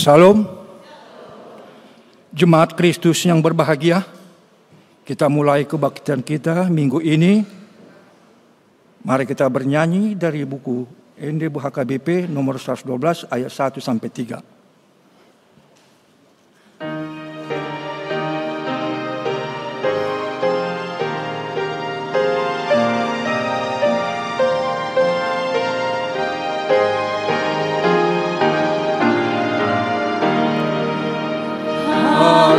Salam, Jemaat Kristus yang berbahagia. Kita mulai kebaktian kita minggu ini. Mari kita bernyanyi dari buku NDB-HKBP nomor 112 ayat 1 sampai 3.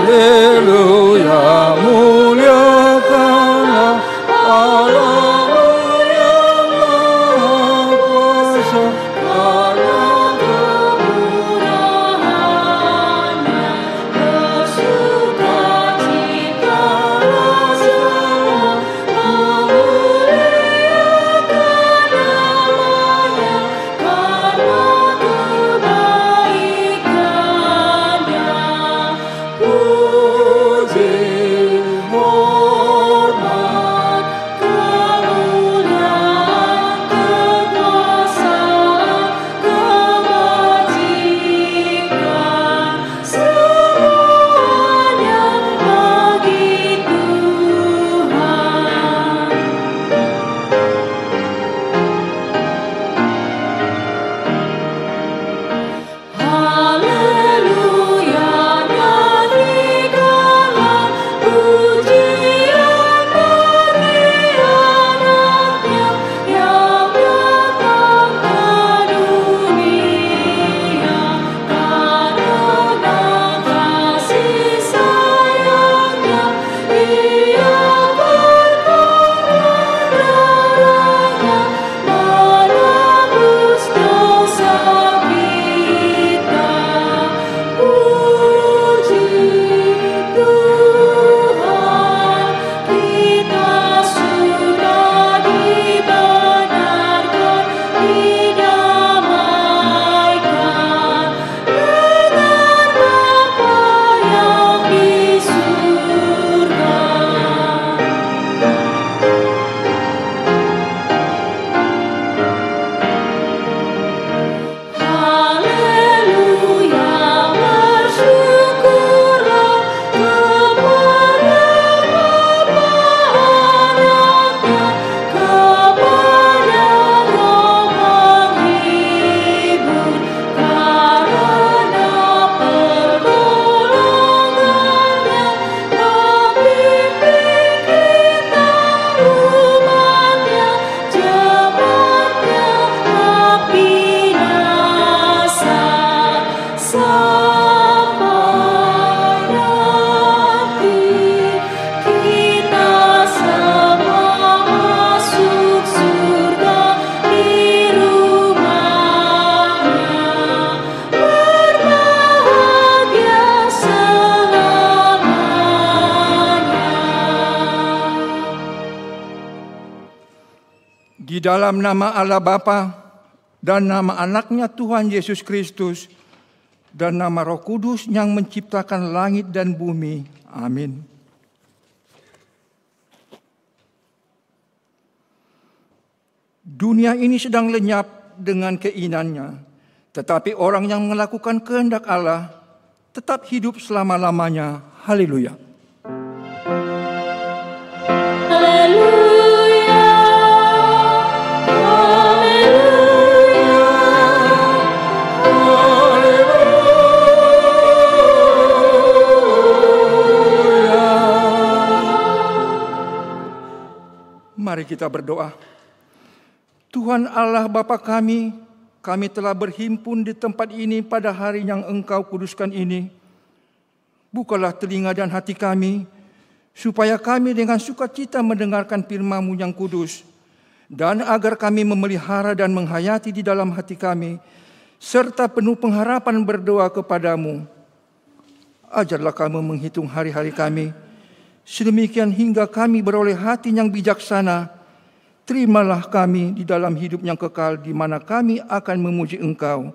Haleluya, muliakanlah Allah yang Maha Kuasa, karena kemuliaan Di dalam nama Allah Bapa dan nama anaknya Tuhan Yesus Kristus dan nama Roh Kudus yang menciptakan langit dan bumi. Amin. Dunia ini sedang lenyap dengan keinginannya, tetapi orang yang melakukan kehendak Allah tetap hidup selama-lamanya. Haleluya. Mari kita berdoa. Tuhan Allah Bapa kami telah berhimpun di tempat ini pada hari yang Engkau kuduskan ini. Bukalah telinga dan hati kami, supaya kami dengan sukacita mendengarkan firman-Mu yang kudus, dan agar kami memelihara dan menghayati di dalam hati kami, serta penuh pengharapan berdoa kepadamu. Ajarlah kami menghitung hari-hari kami, sedemikian hingga kami beroleh hati yang bijaksana. Terimalah kami di dalam hidup yang kekal, di mana kami akan memuji Engkau.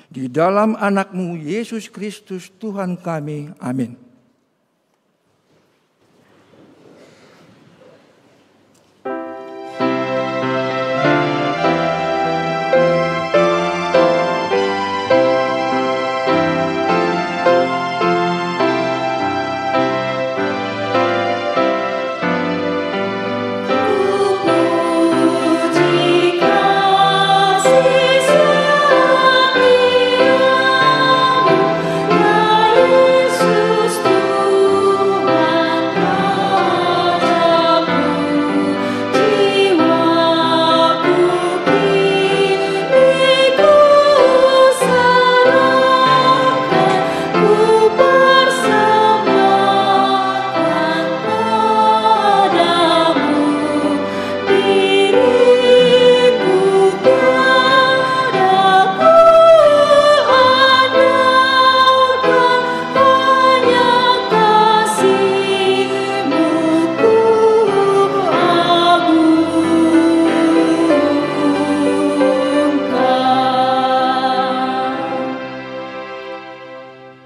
Di dalam anak-Mu Yesus Kristus Tuhan kami. Amin.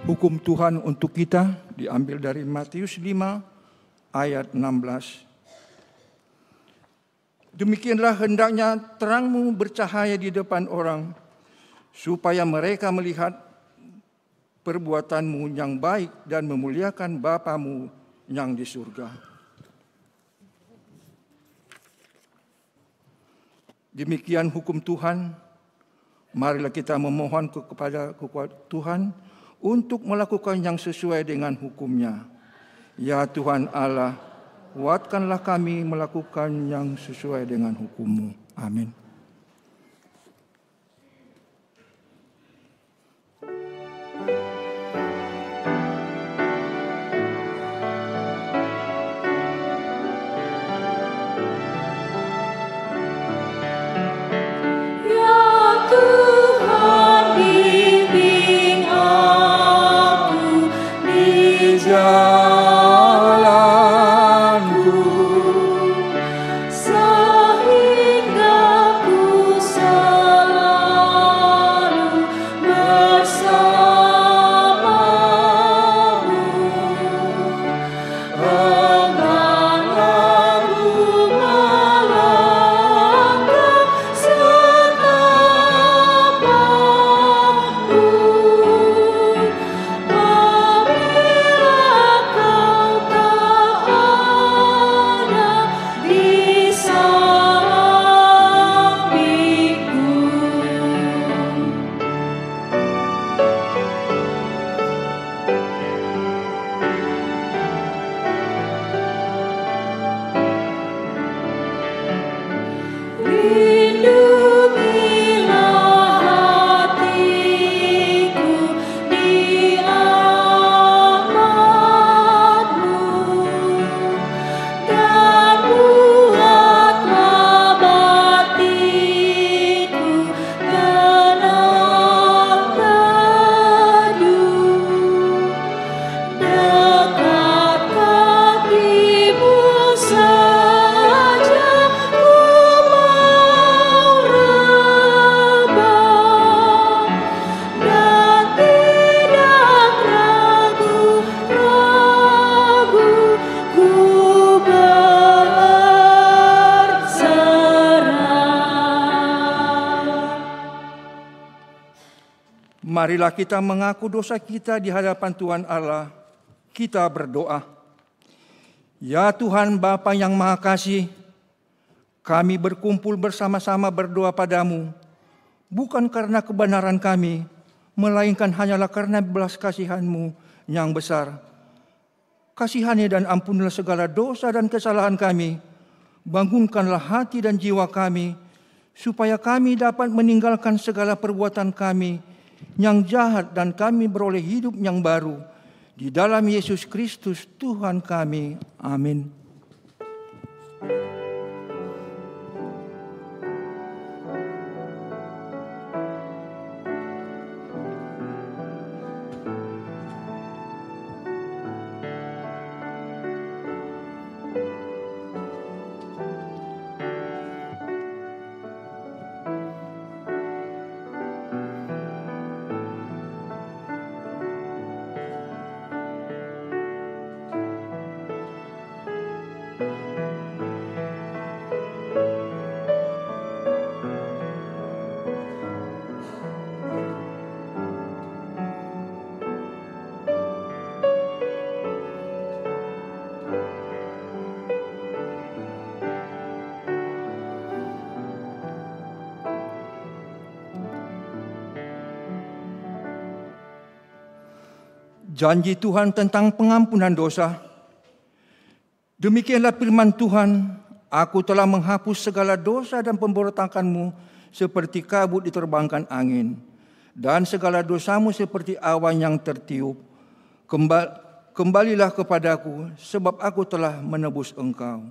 Hukum Tuhan untuk kita diambil dari Matius 5 ayat 16. Demikianlah hendaknya terangmu bercahaya di depan orang, supaya mereka melihat perbuatanmu yang baik dan memuliakan Bapamu yang di surga. Demikian hukum Tuhan. Marilah kita memohon kepada Tuhan untuk melakukan yang sesuai dengan hukum-Nya. Ya Tuhan Allah, kuatkanlah kami melakukan yang sesuai dengan hukum-Mu. Amin. Jalanku, sehingga Marilah kita mengaku dosa kita di hadapan Tuhan Allah. Kita berdoa. Ya Tuhan Bapa yang Maha Kasih, kami berkumpul bersama-sama berdoa padamu, bukan karena kebenaran kami, melainkan hanyalah karena belas kasihan-Mu yang besar. Kasihani dan ampunilah segala dosa dan kesalahan kami. Bangunkanlah hati dan jiwa kami, supaya kami dapat meninggalkan segala perbuatan kami yang jahat dan kami beroleh hidup yang baru. Di dalam Yesus Kristus Tuhan kami. Amin. Janji Tuhan tentang pengampunan dosa. Demikianlah firman Tuhan, aku telah menghapus segala dosa dan pemberontakanmu seperti kabut diterbangkan angin, dan segala dosamu seperti awan yang tertiup. Kembalilah kepadaku, sebab aku telah menebus engkau.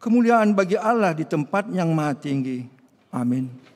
Kemuliaan bagi Allah di tempat yang maha tinggi. Amin.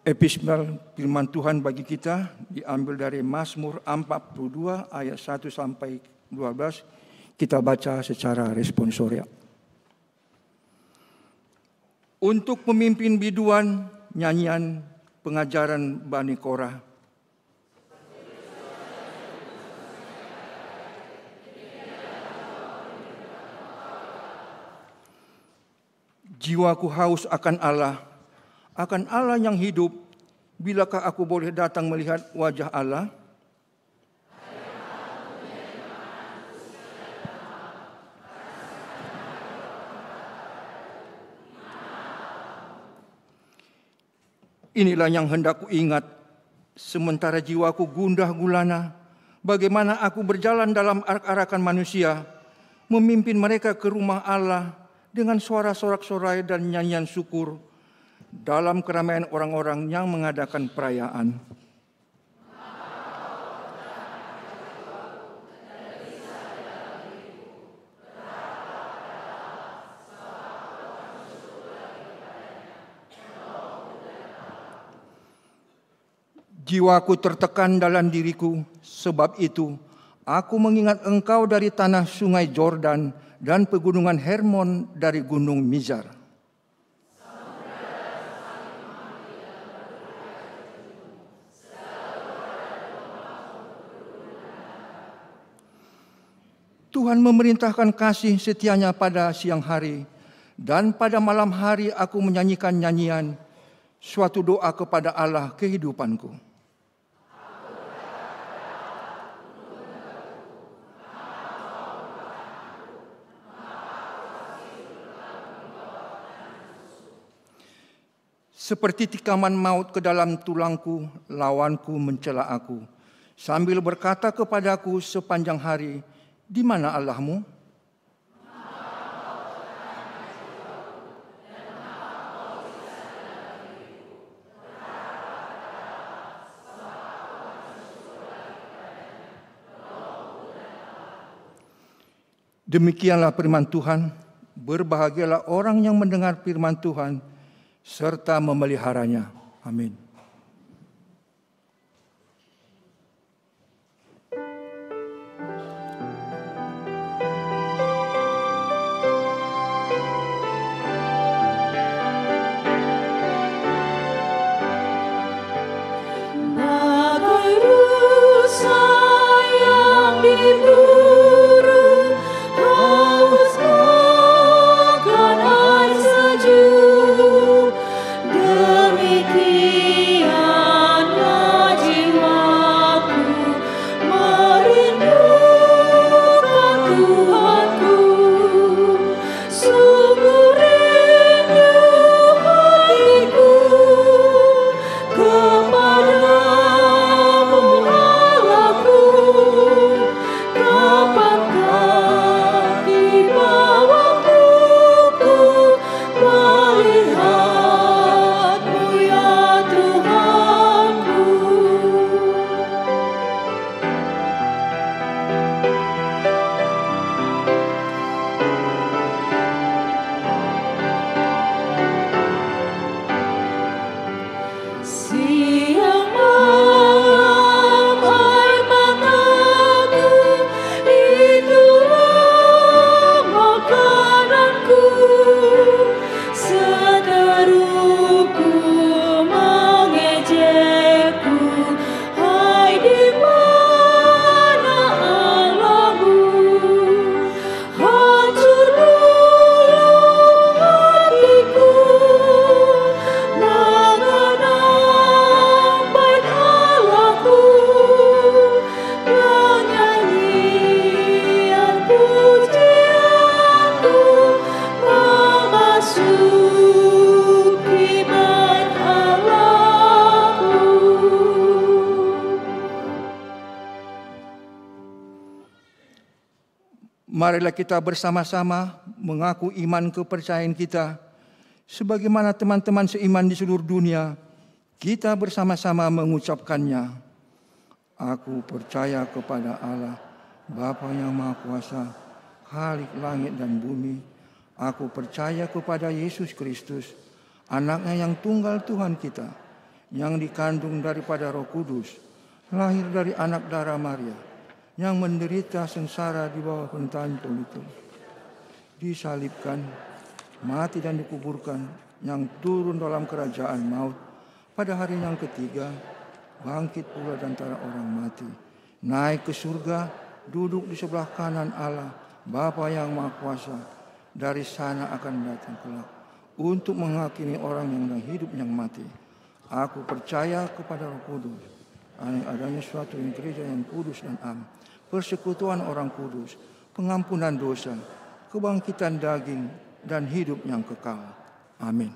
Epistel firman Tuhan bagi kita diambil dari Mazmur 42 ayat 1 sampai 12. Kita baca secara responsoria. Untuk pemimpin biduan nyanyian pengajaran Bani Korah. Jiwaku haus akan Allah yang hidup. Bilakah aku boleh datang melihat wajah Allah? Inilah yang hendak ku ingat, sementara jiwaku gundah gulana. Bagaimana aku berjalan dalam arak-arakan manusia, memimpin mereka ke rumah Allah dengan suara sorak-sorai dan nyanyian syukur, dalam keramaian orang-orang yang mengadakan perayaan. Jiwaku tertekan dalam diriku, sebab itu aku mengingat engkau dari tanah sungai Jordan dan pegunungan Hermon dari gunung Mizar. Tuhan memerintahkan kasih setianya pada siang hari, dan pada malam hari aku menyanyikan nyanyian, suatu doa kepada Allah kehidupanku. Seperti tikaman maut ke dalam tulangku, lawanku mencela aku, sambil berkata kepadaku sepanjang hari, di mana Allahmu? Demikianlah firman Tuhan, berbahagialah orang yang mendengar firman Tuhan, serta memeliharanya. Amin. Bagai rusa yang diburu, haus akan air sejuk, demikianlah jiwaku merindukan Tuhanku. Sungguh rindu hatiku kepadamu, Allahku. Kapankah di bawahmu melihatmu, ya Tuhanku? Siang malam air mataku, itulah makananku. Seteruku mengejekku, hai di mana Allahmu? Hancur dulu hatiku mengenang bait Allahku, penyanyian pujianku memasuki bait Allahku. Marilah kita bersama-sama mengaku iman kepercayaan kita. Sebagaimana teman-teman seiman di seluruh dunia, kita bersama-sama mengucapkannya. Aku percaya kepada Allah, Bapa yang Maha Kuasa, Khalik langit dan bumi. Aku percaya kepada Yesus Kristus, anaknya yang tunggal Tuhan kita, yang dikandung daripada Roh Kudus, lahir dari anak darah Maria, yang menderita sengsara di bawah pemerintahan Pilatus, disalibkan, mati dan dikuburkan, yang turun dalam kerajaan maut, pada hari yang ketiga, bangkit pula dari antara orang mati, naik ke surga, duduk di sebelah kanan Allah, Bapa yang Maha Kuasa, dari sana akan datang kelak, untuk menghakimi orang yang hidup yang mati. Aku percaya kepada Roh Kudus, adanya suatu gereja yang kudus dan am, persekutuan orang kudus, pengampunan dosa, kebangkitan daging, dan hidup yang kekal. Amin.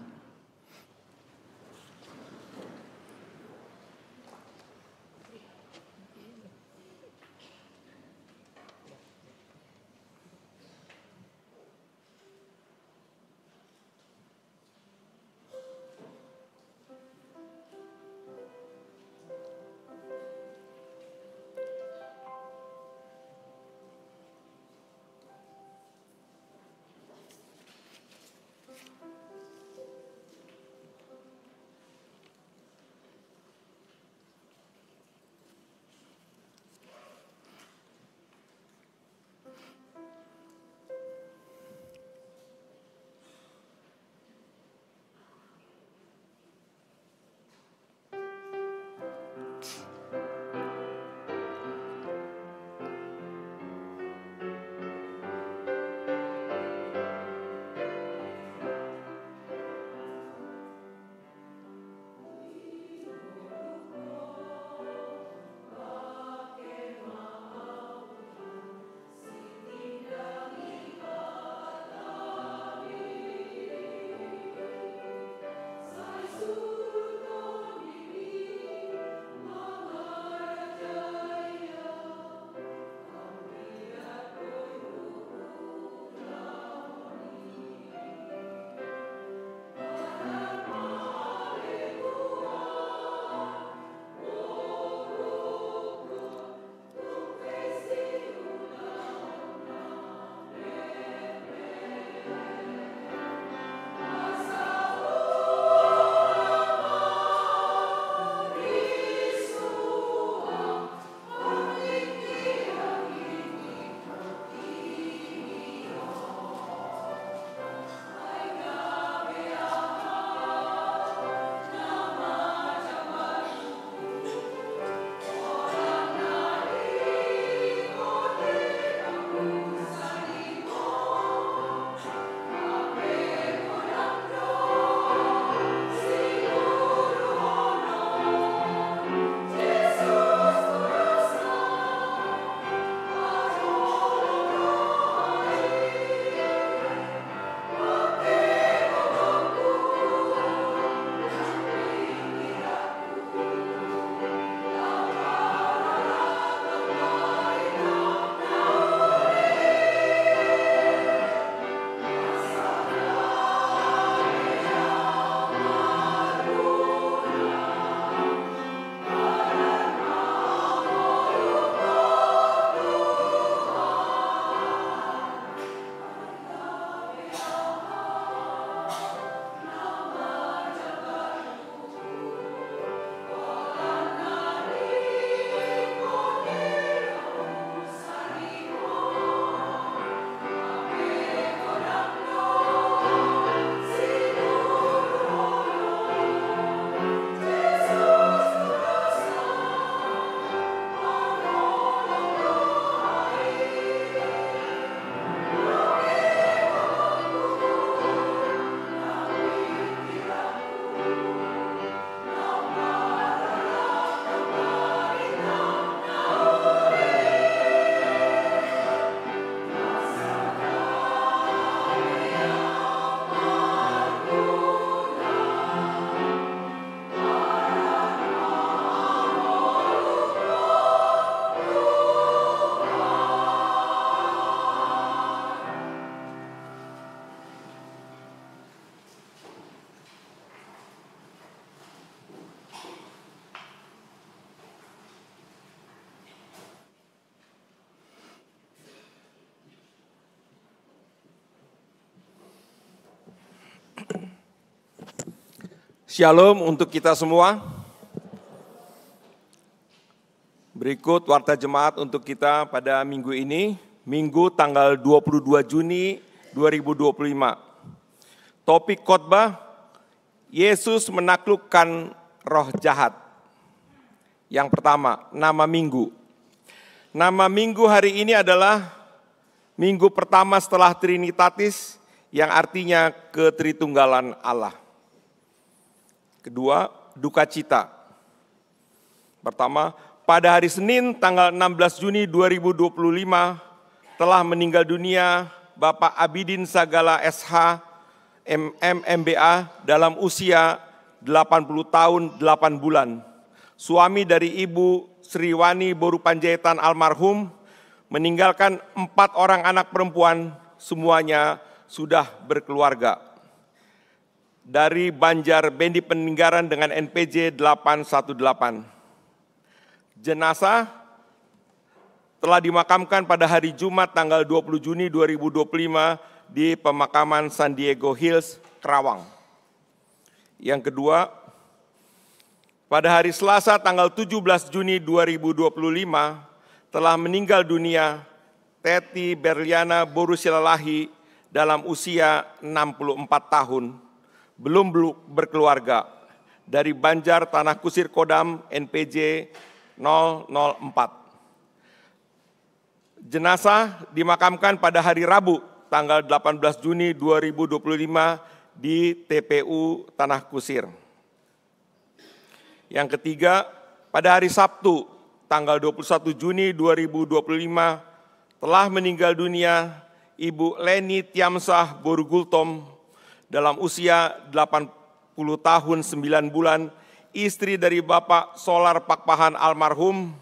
Shalom untuk kita semua. Berikut warta jemaat untuk kita pada minggu ini, Minggu tanggal 22 Juni 2025. Topik khotbah, Yesus menaklukkan roh jahat. Yang pertama, nama minggu. Nama minggu hari ini adalah minggu pertama setelah Trinitatis, yang artinya ketritunggalan Allah. Kedua, duka cita. Pertama, pada hari Senin tanggal 16 Juni 2025 telah meninggal dunia Bapak Abidin Sagala SH MMBA dalam usia 80 tahun 8 bulan. Suami dari Ibu Sriwani Boru Panjaitan almarhum, meninggalkan 4 orang anak perempuan, semuanya sudah berkeluarga. Dari Banjar Bendi Peninggaran dengan NPJ 818. Jenazah telah dimakamkan pada hari Jumat tanggal 20 Juni 2025 di pemakaman San Diego Hills, Kerawang. Yang kedua, pada hari Selasa tanggal 17 Juni 2025 telah meninggal dunia Teti Berliana Boru Silalahi dalam usia 64 tahun. Belum berkeluarga, dari Banjar Tanah Kusir Kodam NPJ 004. Jenazah dimakamkan pada hari Rabu tanggal 18 Juni 2025 di TPU Tanah Kusir. Yang ketiga, pada hari Sabtu tanggal 21 Juni 2025 telah meninggal dunia Ibu Leni Tiamsah Boru Gultom dalam usia 80 tahun 9 bulan, istri dari Bapak Solar Pakpahan almarhum,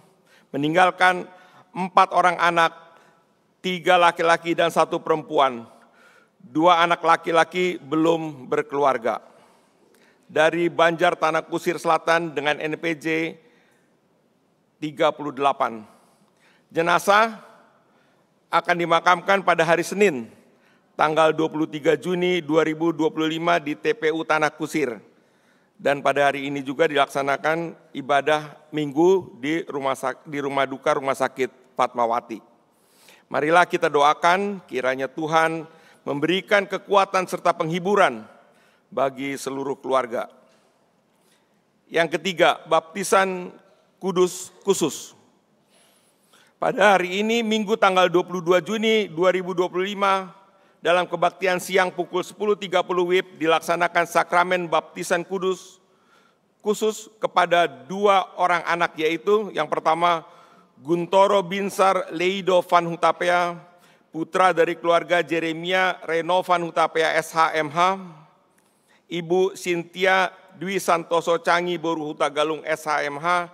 meninggalkan 4 orang anak, 3 laki-laki dan 1 perempuan. 2 anak laki-laki belum berkeluarga. Dari Banjar Tanah Kusir Selatan dengan NPJ 38. Jenazah akan dimakamkan pada hari Senin, tanggal 23 Juni 2025 di TPU Tanah Kusir. Dan pada hari ini juga dilaksanakan ibadah minggu di rumah duka Rumah Sakit Fatmawati. Marilah kita doakan kiranya Tuhan memberikan kekuatan serta penghiburan bagi seluruh keluarga. Yang ketiga, baptisan kudus khusus. Pada hari ini Minggu tanggal 22 Juni 2025 dalam kebaktian siang pukul 10.30 WIB dilaksanakan sakramen baptisan kudus khusus kepada 2 orang anak, yaitu yang pertama Guntoro Binsar Leido Van Hutapea, putra dari keluarga Jeremia Reno Van Hutapea SHMH, Ibu Cynthia Dwi Santoso Cangi Boru Hutagalung SHMH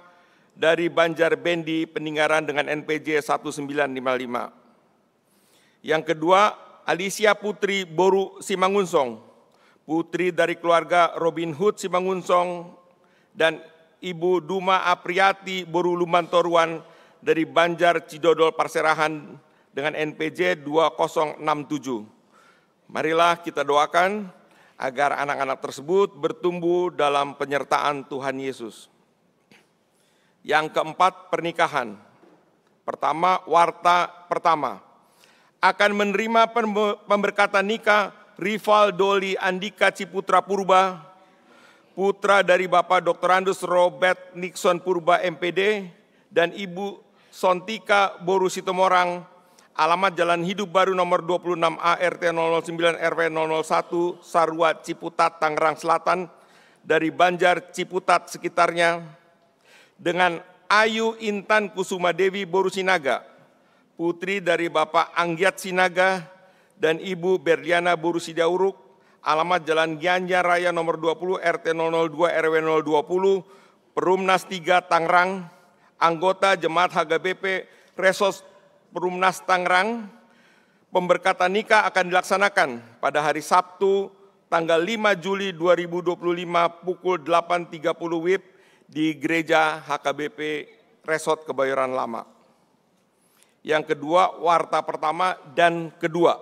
dari Banjar Bendi Peninggaran dengan NPJ 1955. Yang kedua, Alicia Putri Boru Simangunsong, putri dari keluarga Robin Hood Simangunsong, dan Ibu Duma Apriati Boru Lumantoruan dari Banjar Cidodol Parserahan dengan NPJ 2067. Marilah kita doakan agar anak-anak tersebut bertumbuh dalam penyertaan Tuhan Yesus. Yang keempat, pernikahan. Pertama, warta pertama. Akan menerima pemberkatan nikah Rival Doli Andika Ciputra Purba, putra dari Bapak Dr. Andus Robert Nixon Purba MPD, dan Ibu Sontika Boru Sitomorang, alamat Jalan Hidup Baru nomor 26A RT 009 RW 001 Sarua Ciputat Tangerang Selatan dari Banjar Ciputat sekitarnya, dengan Ayu Intan Kusuma Dewi Boru Sinaga, putri dari Bapak Anggiat Sinaga dan Ibu Berliana Boru Sidauruk, alamat Jalan Gianyar Raya nomor 20 RT 002 RW 020, Perumnas 3 Tangerang, anggota Jemaat HGBP Resos Perumnas Tangerang. Pemberkatan nikah akan dilaksanakan pada hari Sabtu tanggal 5 Juli 2025 pukul 8.30 WIB di Gereja HKBP Resort Kebayoran Lama. Yang kedua, warta pertama dan kedua.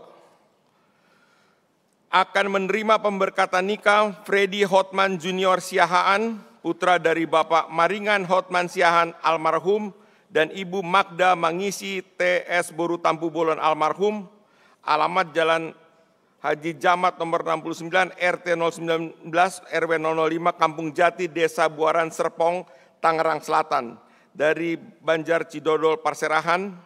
akan menerima pemberkatan nikah Freddy Hotman Junior Siahaan, putra dari Bapak Maringan Hotman Siahaan almarhum dan Ibu Magda Mangisi T.S. Boru Tampu Bolon almarhum, alamat Jalan Haji Jamat nomor 69 RT 019 RW 005 Kampung Jati Desa Buaran Serpong Tangerang Selatan dari Banjar Cidodol Parserahan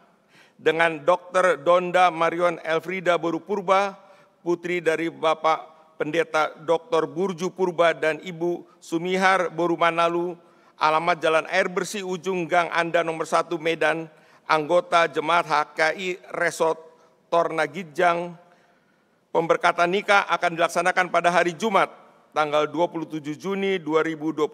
dengan Dr. Donda Marion Elfrida Boru Purba, putri dari Bapak Pendeta Dr. Burju Purba dan Ibu Sumihar Boru Manalu, alamat Jalan Air Bersih Ujung Gang Anda nomor 1 Medan, anggota Jemaat HKI Resort Torna Gijang. Pemberkatan nikah akan dilaksanakan pada hari Jumat, tanggal 27 Juni 2025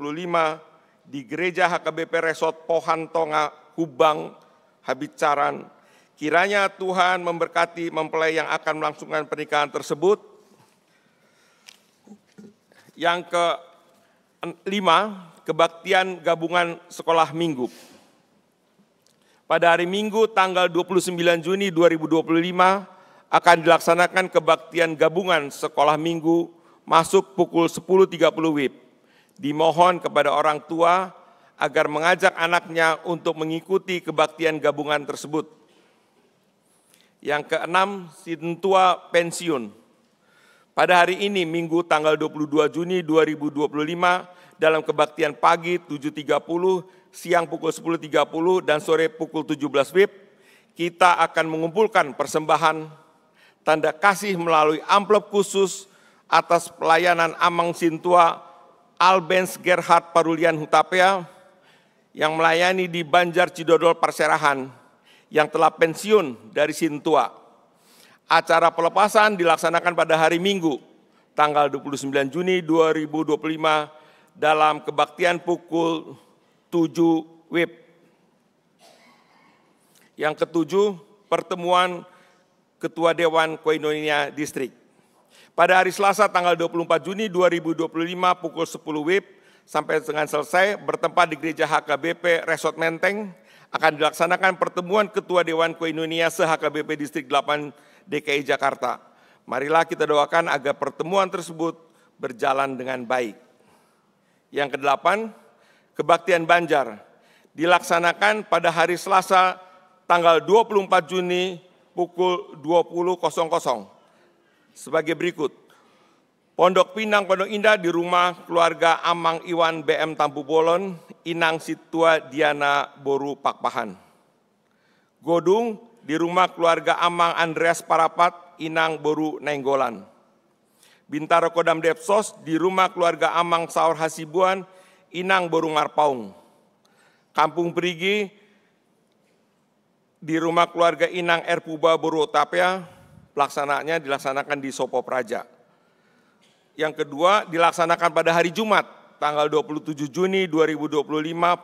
di Gereja HKBP Resort Pohan Tonga, Hubang, Habitcaran. Kiranya Tuhan memberkati mempelai yang akan melangsungkan pernikahan tersebut. Yang kelima, kebaktian gabungan sekolah minggu. Pada hari Minggu tanggal 29 Juni 2025, akan dilaksanakan kebaktian gabungan sekolah minggu masuk pukul 10.30 WIB. Dimohon kepada orang tua agar mengajak anaknya untuk mengikuti kebaktian gabungan tersebut. Yang keenam, Sintua pensiun. Pada hari ini, Minggu tanggal 22 Juni 2025, dalam kebaktian pagi 7.30, siang pukul 10.30, dan sore pukul 17 WIB, kita akan mengumpulkan persembahan tanda kasih melalui amplop khusus atas pelayanan Amang Sintua Albens Gerhard Parulian Hutapea yang melayani di Banjar Cidodol Parserahan yang telah pensiun dari Sintua. Acara pelepasan dilaksanakan pada hari Minggu, tanggal 29 Juni 2025 dalam kebaktian pukul 7 WIB. Yang ketujuh, pertemuan Ketua Dewan Koinonia Distrik. Pada hari Selasa tanggal 24 Juni 2025 pukul 10 WIB sampai dengan selesai bertempat di Gereja HKBP Resort Menteng akan dilaksanakan pertemuan Ketua Dewan Koinonia se-HKBP Distrik 8 DKI Jakarta. Marilah kita doakan agar pertemuan tersebut berjalan dengan baik. Yang kedelapan, kebaktian Banjar dilaksanakan pada hari Selasa tanggal 24 Juni pukul 20.00 sebagai berikut. Pondok Pinang, Pondok Indah di rumah keluarga Amang Iwan BM Tampu Bolon, Inang Situa Diana Boru Pakpahan. Godung di rumah keluarga Amang Andreas Parapat, Inang Boru Nenggolan. Bintaro Kodam Depsos di rumah keluarga Amang Saur Hasibuan, Inang Boru Ngarpaung. Kampung Perigi di rumah keluarga Inang Erpuba Boru Tapea, pelaksanaannya dilaksanakan di Sopo Praja. Yang kedua, dilaksanakan pada hari Jumat, tanggal 27 Juni 2025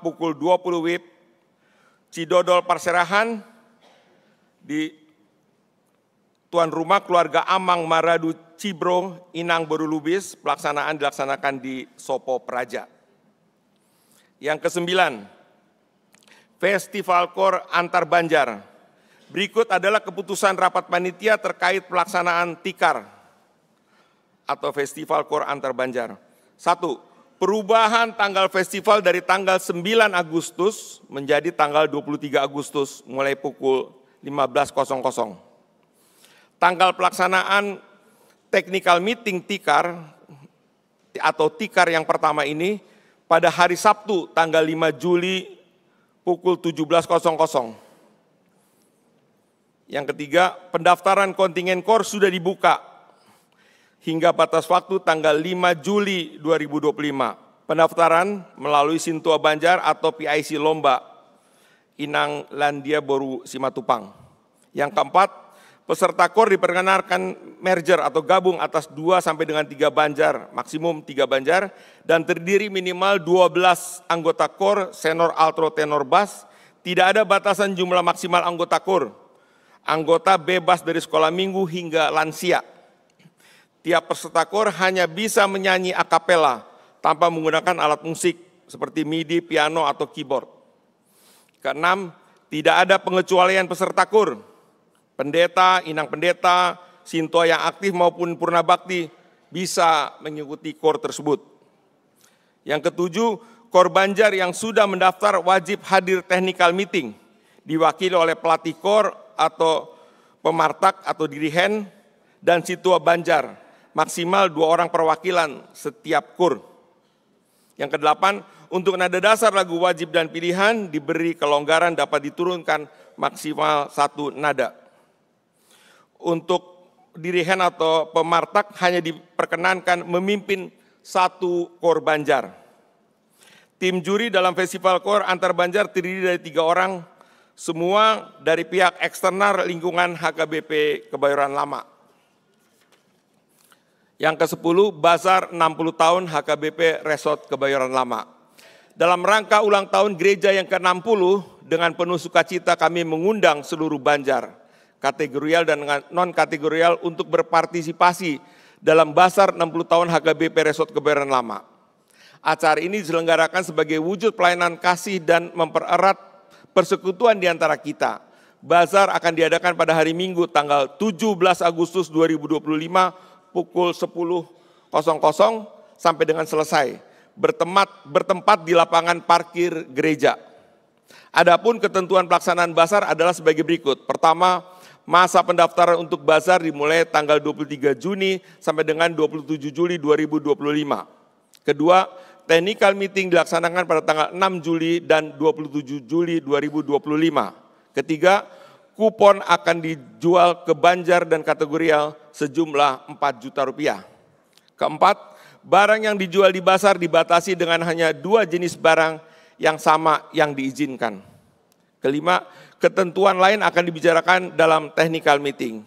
pukul 20 WIB, Cidodol Parserahan, di tuan rumah keluarga Amang Maradu Cibro, Inang Boru Lubis, pelaksanaan dilaksanakan di Sopo Praja. Yang kesembilan, Festival Kor Antar Banjar. Berikut adalah keputusan rapat panitia terkait pelaksanaan TIKAR atau Festival Kor Antar Banjar. 1. Perubahan tanggal festival dari tanggal 9 Agustus menjadi tanggal 23 Agustus mulai pukul 15.00. Tanggal pelaksanaan technical meeting TIKAR atau TIKAR yang pertama ini pada hari Sabtu tanggal 5 Juli pukul 17.00. Yang ketiga, pendaftaran kontingen KOR sudah dibuka hingga batas waktu tanggal 5 Juli 2025. Pendaftaran melalui Sintua Banjar atau PIC Lomba, Inang Landia Boru Simatupang. Yang keempat, peserta KOR diperkenalkan merger atau gabung atas 2 sampai dengan 3 Banjar, maksimum 3 Banjar, dan terdiri minimal 12 anggota KOR, senor, altro, tenor, bass. Tidak ada batasan jumlah maksimal anggota KOR. Anggota bebas dari sekolah minggu hingga lansia. Tiap peserta KOR hanya bisa menyanyi a cappella tanpa menggunakan alat musik seperti MIDI, piano, atau keyboard. Keenam, tidak ada pengecualian peserta KOR. Pendeta, inang pendeta, Sintoa yang aktif maupun Purna Bakti bisa mengikuti KOR tersebut. Yang ketujuh, KOR Banjar yang sudah mendaftar wajib hadir technical meeting, diwakili oleh pelatih KOR atau pemartak atau dirihen dan Situa Banjar, maksimal 2 orang perwakilan setiap KOR. Yang kedelapan, untuk nada dasar lagu wajib dan pilihan diberi kelonggaran dapat diturunkan maksimal 1 nada. Untuk dirihen atau pemartak hanya diperkenankan memimpin 1 KOR Banjar. Tim juri dalam festival KOR antar Banjar terdiri dari 3 orang, semua dari pihak eksternal lingkungan HKBP Kebayoran Lama. Yang ke-10, Bazar 60 tahun HKBP Resort Kebayoran Lama. Dalam rangka ulang tahun gereja yang ke-60, dengan penuh sukacita kami mengundang seluruh Banjar, kategorial dan non-kategorial untuk berpartisipasi dalam Bazar 60 tahun HKBP Resort Kebayoran Lama. Acara ini diselenggarakan sebagai wujud pelayanan kasih dan mempererat persekutuan di antara kita. Bazar akan diadakan pada hari Minggu tanggal 17 Agustus 2025 pukul 10.00 sampai dengan selesai. Bertempat di lapangan parkir gereja. Adapun ketentuan pelaksanaan Bazar adalah sebagai berikut. Pertama, masa pendaftaran untuk Bazar dimulai tanggal 23 Juni sampai dengan 27 Juli 2025. Kedua, technical meeting dilaksanakan pada tanggal 6 Juli dan 27 Juli 2025. Ketiga, kupon akan dijual ke Banjar dan kategorial sejumlah 4 juta rupiah. Keempat, barang yang dijual di Bazar dibatasi dengan hanya 2 jenis barang yang sama yang diizinkan. Kelima, ketentuan lain akan dibicarakan dalam technical meeting.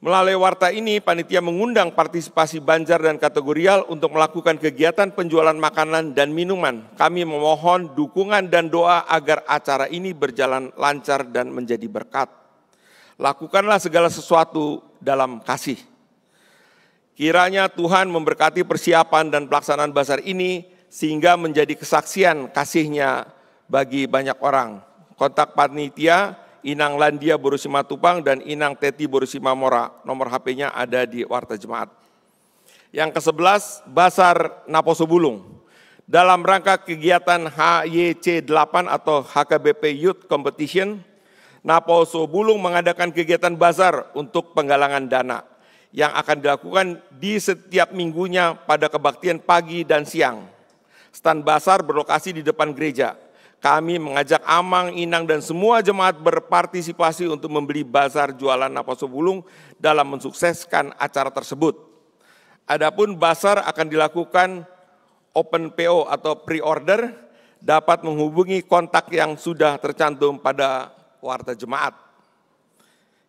Melalui warta ini, panitia mengundang partisipasi Banjar dan kategorial untuk melakukan kegiatan penjualan makanan dan minuman. Kami memohon dukungan dan doa agar acara ini berjalan lancar dan menjadi berkat. Lakukanlah segala sesuatu dalam kasih. Kiranya Tuhan memberkati persiapan dan pelaksanaan Bazar ini sehingga menjadi kesaksian kasih-Nya bagi banyak orang. Kontak panitia Inang Landia Borusimatupang dan Inang Teti Borusimamora. Nomor HP-nya ada di warta jemaat. Yang ke-11, Bazar Naposo Bulung. Dalam rangka kegiatan HYC8 atau HKBP Youth Competition, Naposo Bulung mengadakan kegiatan bazar untuk penggalangan dana yang akan dilakukan di setiap minggunya pada kebaktian pagi dan siang. Stand bazar berlokasi di depan gereja. Kami mengajak Amang, Inang, dan semua jemaat berpartisipasi untuk membeli bazar jualan Naposo Bulung dalam mensukseskan acara tersebut. Adapun bazar akan dilakukan open PO atau pre-order, dapat menghubungi kontak yang sudah tercantum pada warta jemaat.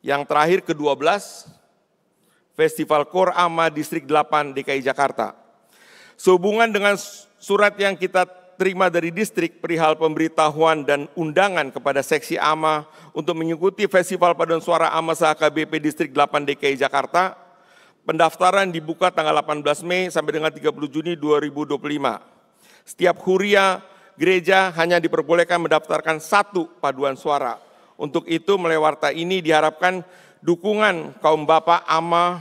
Yang terakhir ke-12, Festival KOR AMA Distrik 8 DKI Jakarta. Sehubungan dengan surat yang kita terima dari distrik perihal pemberitahuan dan undangan kepada seksi AMA untuk mengikuti Festival Paduan Suara AMA HKBP Distrik 8 DKI Jakarta, pendaftaran dibuka tanggal 18 Mei sampai dengan 30 Juni 2025. Setiap huria gereja hanya diperbolehkan mendaftarkan 1 paduan suara. Untuk itu melalui warta ini diharapkan dukungan kaum bapak ama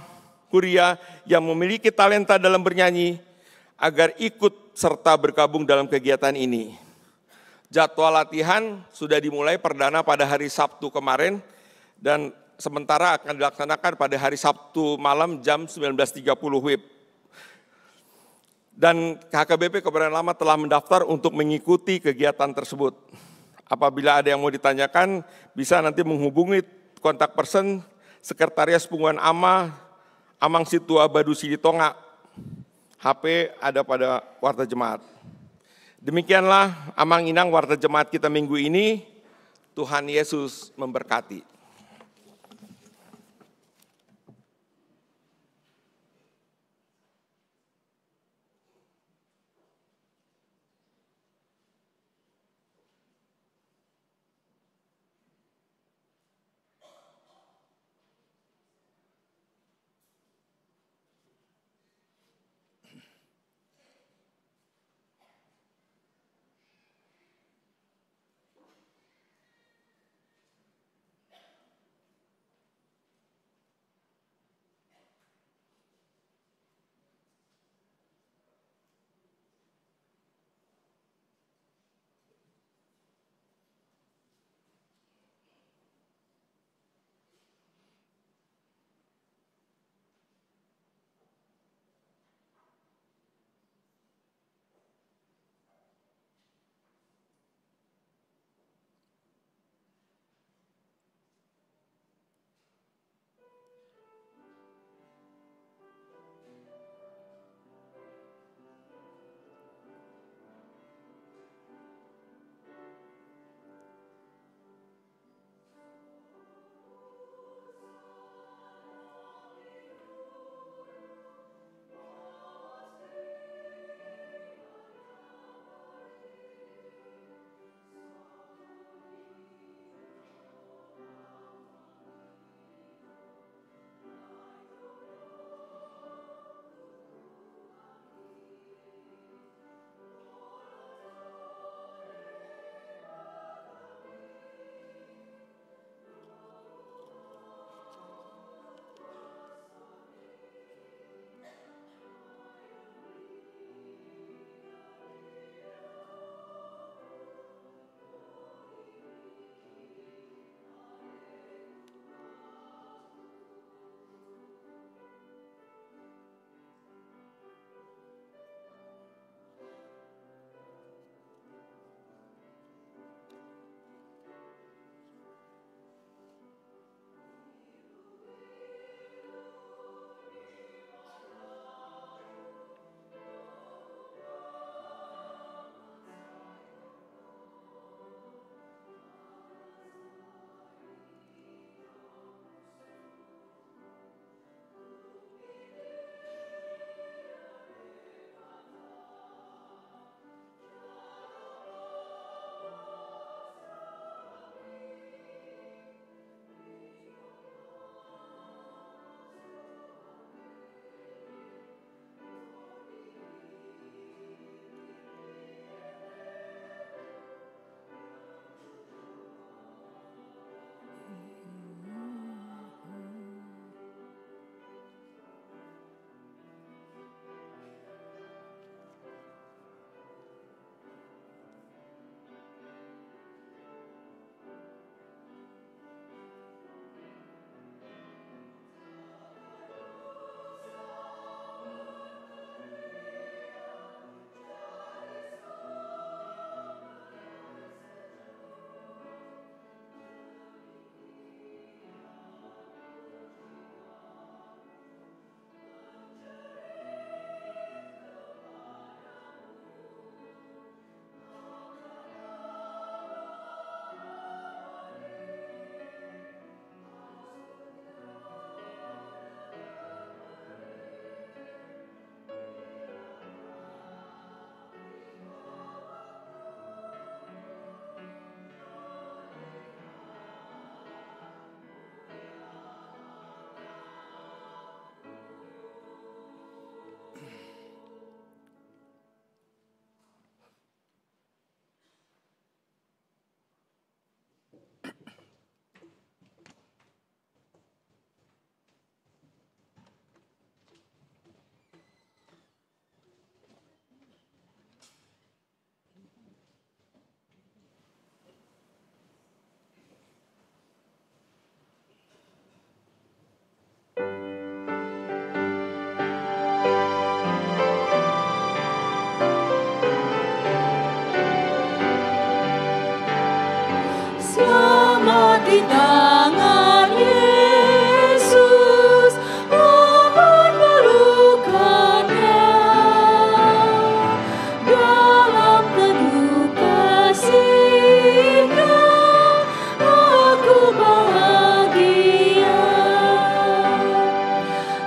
huria yang memiliki talenta dalam bernyanyi agar ikut serta bergabung dalam kegiatan ini. Jadwal latihan sudah dimulai perdana pada hari Sabtu kemarin dan sementara akan dilaksanakan pada hari Sabtu malam jam 19.30 WIB. Dan HKBP Kebayoran Lama telah mendaftar untuk mengikuti kegiatan tersebut. Apabila ada yang mau ditanyakan, bisa nanti menghubungi kontak person Sekretariat Pengumuman AMA, Amang Situa Badu Siditonga. HP ada pada warta jemaat. Demikianlah Amang Inang warta jemaat kita minggu ini. Tuhan Yesus memberkati. di tangan Yesus, aman pelukannya. Dalam teduh kasih-Nya, aku bahagia.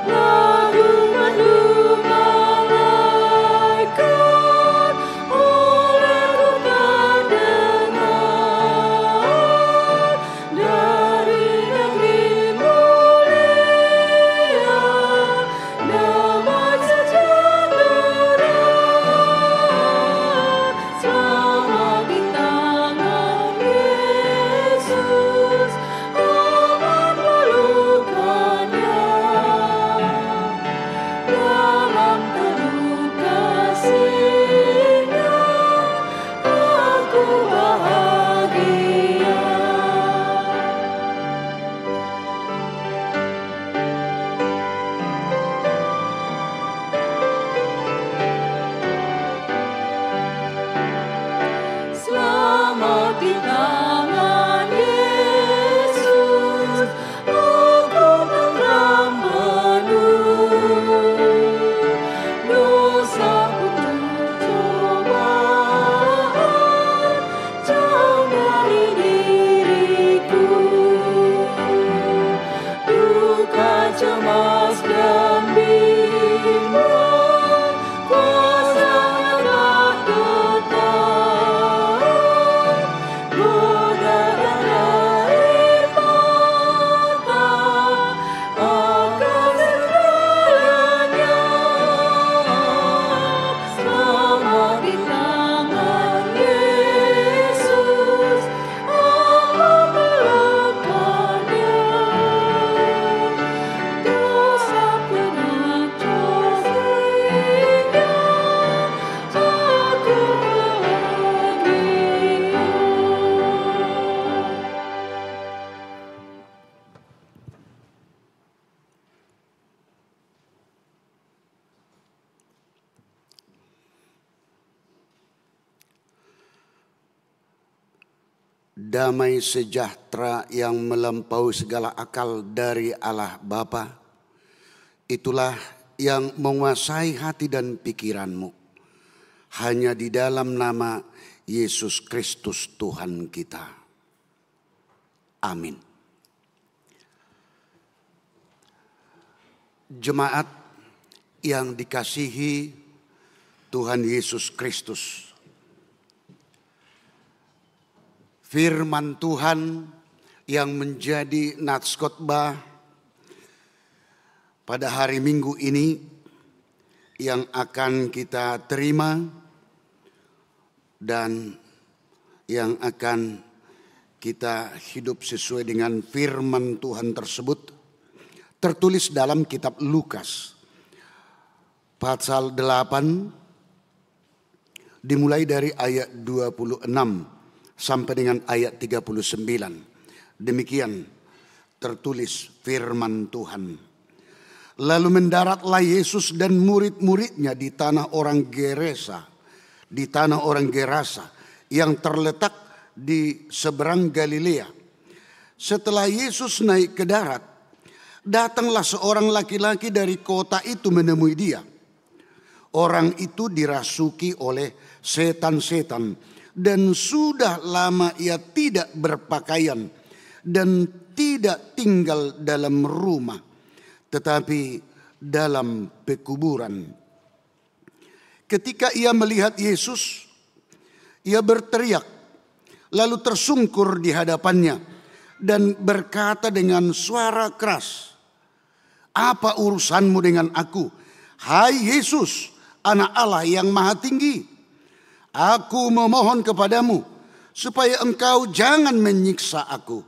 Lagu merdu malaikat, olehku terdengar dari negeri mulia, damai sejahtera. Selamat di tangan Yesus, aman pelukannya. Dalam teduh kasih-Nya, aku bahagia. Selamat di tangan Yesus, aku tenteram penuh. Dosa pun cobaan jauh dari diriku. Duka, cemas, dan bimbang kuasanya tak tetap. Godaan air mata akan segalanya. Selamat di tangan Yesus, aman pelukannya. Dosa pernah jauhinya, aku bahagia. Damai sejahtera yang melampaui segala akal dari Allah Bapa, itulah yang menguasai hati dan pikiranmu. Hanya di dalam nama Yesus Kristus Tuhan kita. Amin. Jemaat yang dikasihi Tuhan Yesus Kristus, firman Tuhan yang menjadi nats khotbah pada hari Minggu ini yang akan kita terima dan yang akan kita hidup sesuai dengan firman Tuhan tersebut tertulis dalam kitab Lukas pasal 8 dimulai dari ayat 26 sampai dengan ayat 39. Demikian tertulis firman Tuhan. Lalu mendaratlah Yesus dan murid-muridnya di tanah orang Gerasa, yang terletak di seberang Galilea. Setelah Yesus naik ke darat, datanglah seorang laki-laki dari kota itu menemui dia. Orang itu dirasuki oleh setan-setan dan sudah lama ia tidak berpakaian dan tidak tinggal dalam rumah, tetapi dalam pekuburan. Ketika ia melihat Yesus, ia berteriak, lalu tersungkur di hadapannya dan berkata dengan suara keras, "Apa urusanmu dengan aku, hai Yesus, Anak Allah yang Maha Tinggi? Aku memohon kepadamu supaya engkau jangan menyiksa aku."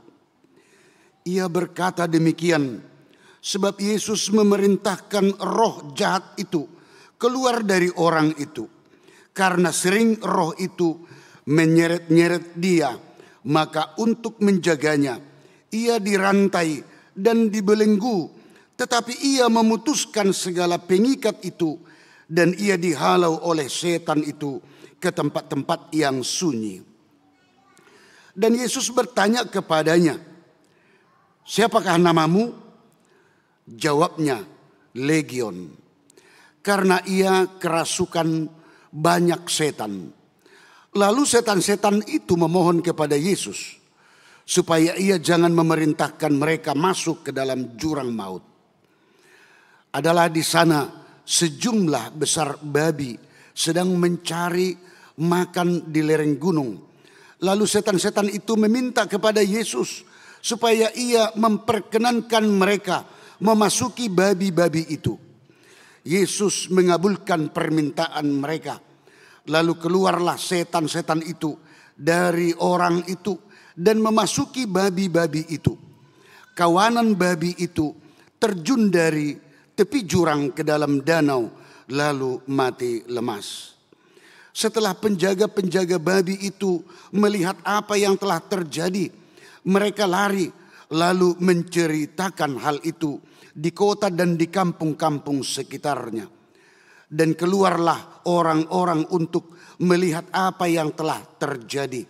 Ia berkata demikian sebab Yesus memerintahkan roh jahat itu keluar dari orang itu. Karena sering roh itu menyeret-nyeret dia, maka untuk menjaganya ia dirantai dan dibelenggu. Tetapi ia memutuskan segala pengikat itu dan ia dihalau oleh setan itu ke tempat-tempat yang sunyi. Dan Yesus bertanya kepadanya, Siapakah namamu? Jawabnya, Legion. Karena ia kerasukan banyak setan. Lalu setan-setan itu memohon kepada Yesus supaya ia jangan memerintahkan mereka masuk ke dalam jurang maut. Adalah di sana sejumlah besar babi sedang mencari makan di lereng gunung. Lalu setan-setan itu meminta kepada Yesus supaya ia memperkenankan mereka memasuki babi-babi itu. Yesus mengabulkan permintaan mereka. Lalu keluarlah setan-setan itu dari orang itu dan memasuki babi-babi itu. Kawanan babi itu terjun dari tepi jurang ke dalam danau lalu mati lemas. Setelah penjaga-penjaga babi itu melihat apa yang telah terjadi, mereka lari lalu menceritakan hal itu di kota dan di kampung-kampung sekitarnya. Dan keluarlah orang-orang untuk melihat apa yang telah terjadi.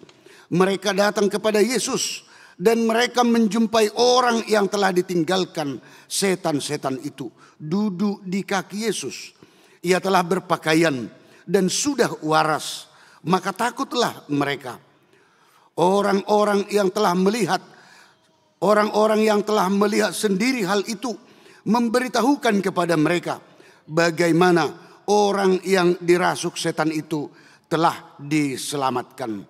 Mereka datang kepada Yesus dan mereka menjumpai orang yang telah ditinggalkan setan-setan itu duduk di kaki Yesus. Ia telah berpakaian dan sudah waras, maka takutlah mereka. Orang-orang yang telah melihat sendiri hal itu memberitahukan kepada mereka bagaimana orang yang dirasuk setan itu telah diselamatkan.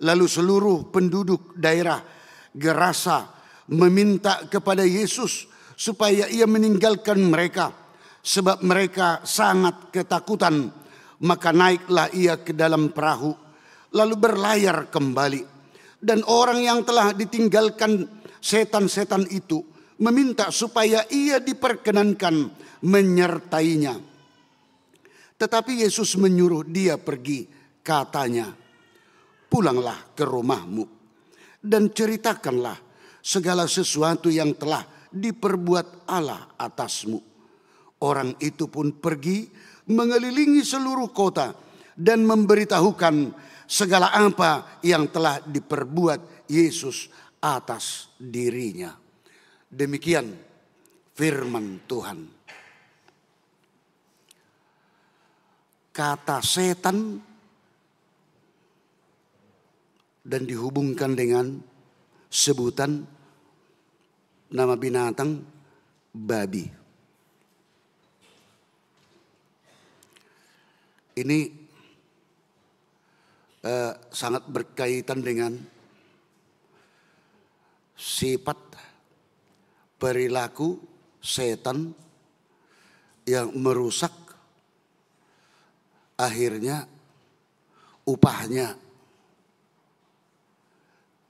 Lalu seluruh penduduk daerah Gerasa meminta kepada Yesus supaya ia meninggalkan mereka, sebab mereka sangat ketakutan. Maka naiklah ia ke dalam perahu lalu berlayar kembali. Dan orang yang telah ditinggalkan setan-setan itu meminta supaya ia diperkenankan menyertainya. Tetapi Yesus menyuruh dia pergi, katanya, pulanglah ke rumahmu dan ceritakanlah segala sesuatu yang telah diperbuat Allah atasmu. Orang itu pun pergi mengelilingi seluruh kota dan memberitahukan segala apa yang telah diperbuat Yesus atas dirinya. Demikian firman Tuhan. Kata setan dan dihubungkan dengan sebutan nama binatang babi. Ini sangat berkaitan dengan sifat perilaku setan yang merusak, akhirnya upahnya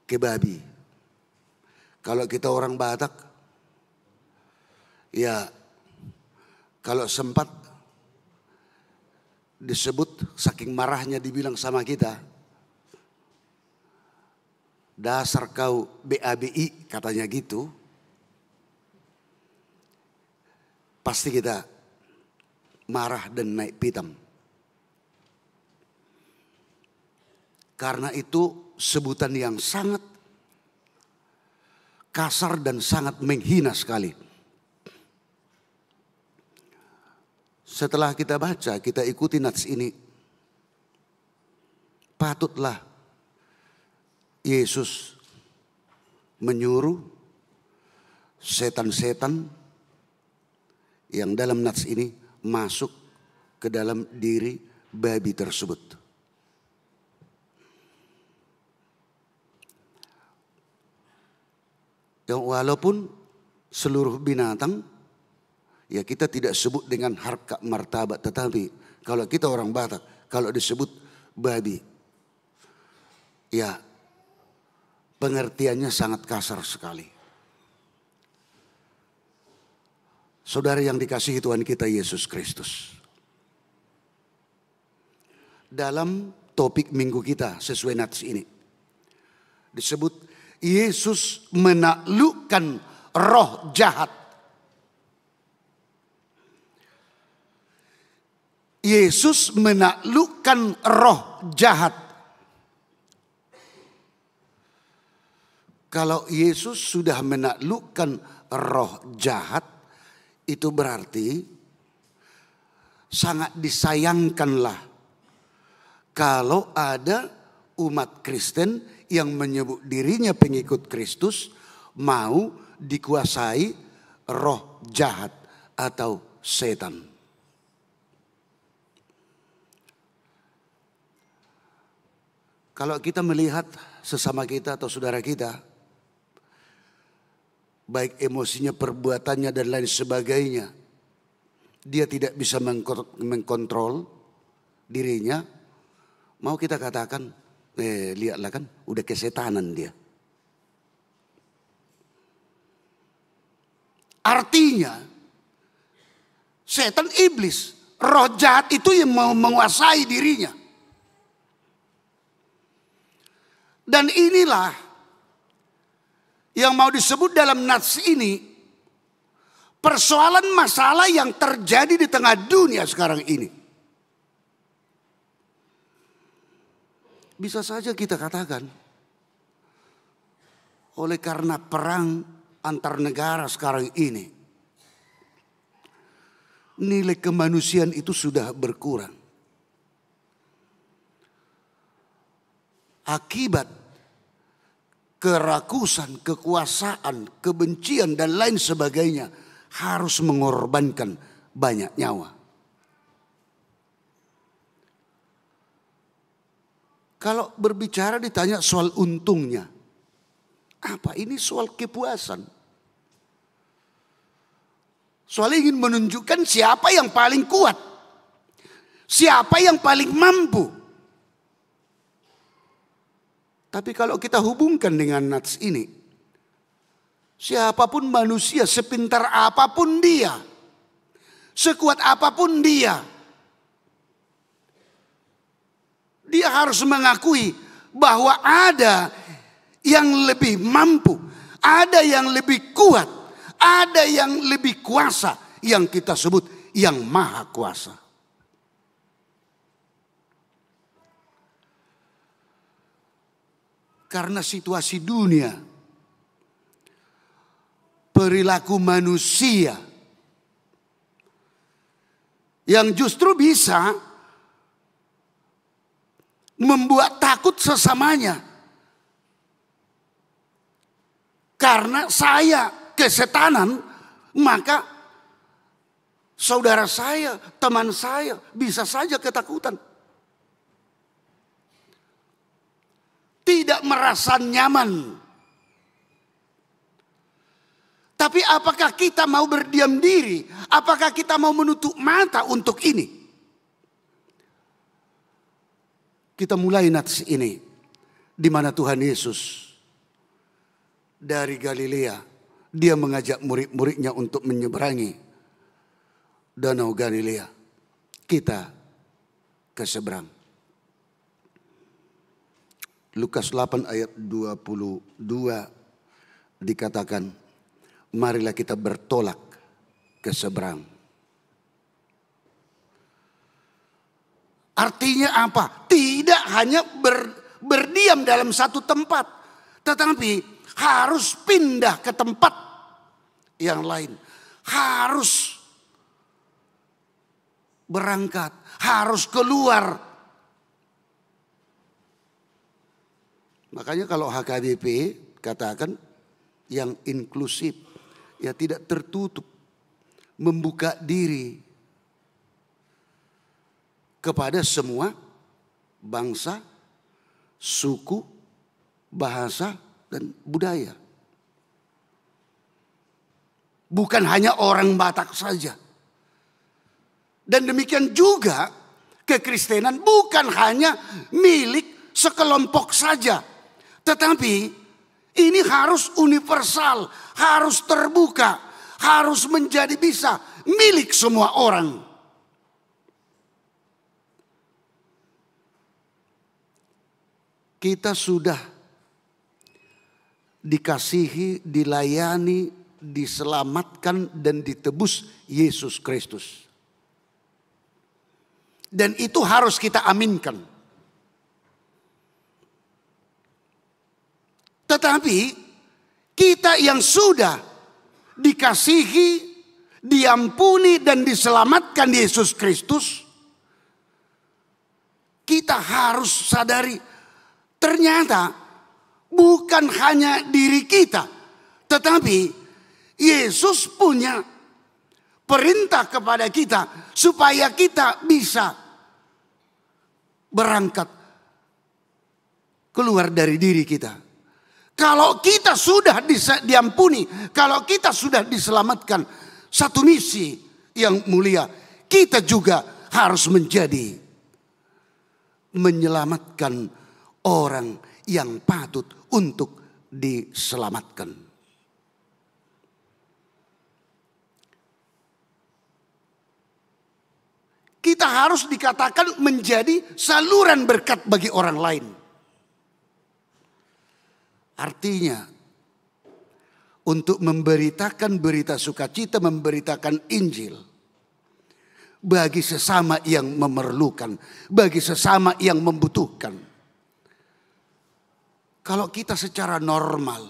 ke babi. Kalau kita orang Batak, ya kalau sempat disebut, saking marahnya dibilang sama kita, dasar kau BABI katanya gitu, pasti kita marah dan naik pitam. Karena itu sebutan yang sangat kasar dan sangat menghina sekali. Setelah kita baca, kita ikuti nats ini, patutlah Yesus menyuruh setan-setan yang dalam nats ini masuk ke dalam diri babi tersebut. Yang walaupun seluruh binatang, ya kita tidak sebut dengan harkat martabat, tetapi kalau kita orang Batak, kalau disebut babi, ya pengertiannya sangat kasar sekali. Saudara yang dikasihi Tuhan kita Yesus Kristus, dalam topik minggu kita sesuai nats ini disebut Yesus menaklukkan roh jahat. Yesus menaklukkan roh jahat. Kalau Yesus sudah menaklukkan roh jahat, itu berarti sangat disayangkanlah kalau ada umat Kristen yang menyebut dirinya pengikut Kristus mau dikuasai roh jahat atau setan. Kalau kita melihat sesama kita atau saudara kita, baik emosinya, perbuatannya dan lain sebagainya, dia tidak bisa mengkontrol dirinya, mau kita katakan, lihatlah kan, udah kesetanan dia. Artinya, setan iblis, roh jahat itu yang mau menguasai dirinya. Dan inilah yang mau disebut dalam nats ini persoalan masalah yang terjadi di tengah dunia sekarang ini. Bisa saja kita katakan oleh karena perang antar negara sekarang ini, nilai kemanusiaan itu sudah berkurang. Akibat kerakusan, kekuasaan, kebencian dan lain sebagainya harus mengorbankan banyak nyawa. Kalau berbicara ditanya soal untungnya, apa ini soal kepuasan? Soal ingin menunjukkan siapa yang paling kuat, siapa yang paling mampu. Tapi kalau kita hubungkan dengan nats ini, siapapun manusia, sepintar apapun dia, sekuat apapun dia harus mengakui bahwa ada yang lebih mampu, ada yang lebih kuat, ada yang lebih kuasa, yang kita sebut yang maha kuasa. Karena situasi dunia, perilaku manusia yang justru bisa membuat takut sesamanya. Karena saya kesetanan, maka saudara saya, teman saya bisa saja ketakutan. Tidak merasa nyaman. Tapi apakah kita mau berdiam diri? Apakah kita mau menutup mata untuk ini? Kita mulai nats ini, di mana Tuhan Yesus dari Galilea, dia mengajak murid-muridnya untuk menyeberangi Danau Galilea. Kita ke seberang. Lukas 8 ayat 22 dikatakan, marilah kita bertolak ke seberang. Artinya apa? Tidak hanya berdiam dalam satu tempat, tetapi harus pindah ke tempat yang lain. Harus berangkat, harus keluar. Makanya kalau HKBP katakan yang inklusif, ya tidak tertutup, membuka diri kepada semua bangsa, suku, bahasa, dan budaya. Bukan hanya orang Batak saja. Dan demikian juga kekristenan bukan hanya milik sekelompok saja. Tetapi ini harus universal, harus terbuka, harus menjadi bisa milik semua orang. Kita sudah dikasihi, dilayani, diselamatkan dan ditebus Yesus Kristus. Dan itu harus kita aminkan. Tetapi Kita yang sudah dikasihi, diampuni dan diselamatkan Yesus Kristus, kita harus sadari ternyata bukan hanya diri kita, tetapi Yesus punya perintah kepada kita supaya kita bisa berangkat keluar dari diri kita. Kalau kita sudah diampuni, kalau kita sudah diselamatkan, satu misi yang mulia, kita juga harus menjadi menyelamatkan orang yang patut untuk diselamatkan. Kita harus dikatakan menjadi saluran berkat bagi orang lain. Artinya, untuk memberitakan berita sukacita, memberitakan Injil bagi sesama yang memerlukan, bagi sesama yang membutuhkan. Kalau kita secara normal,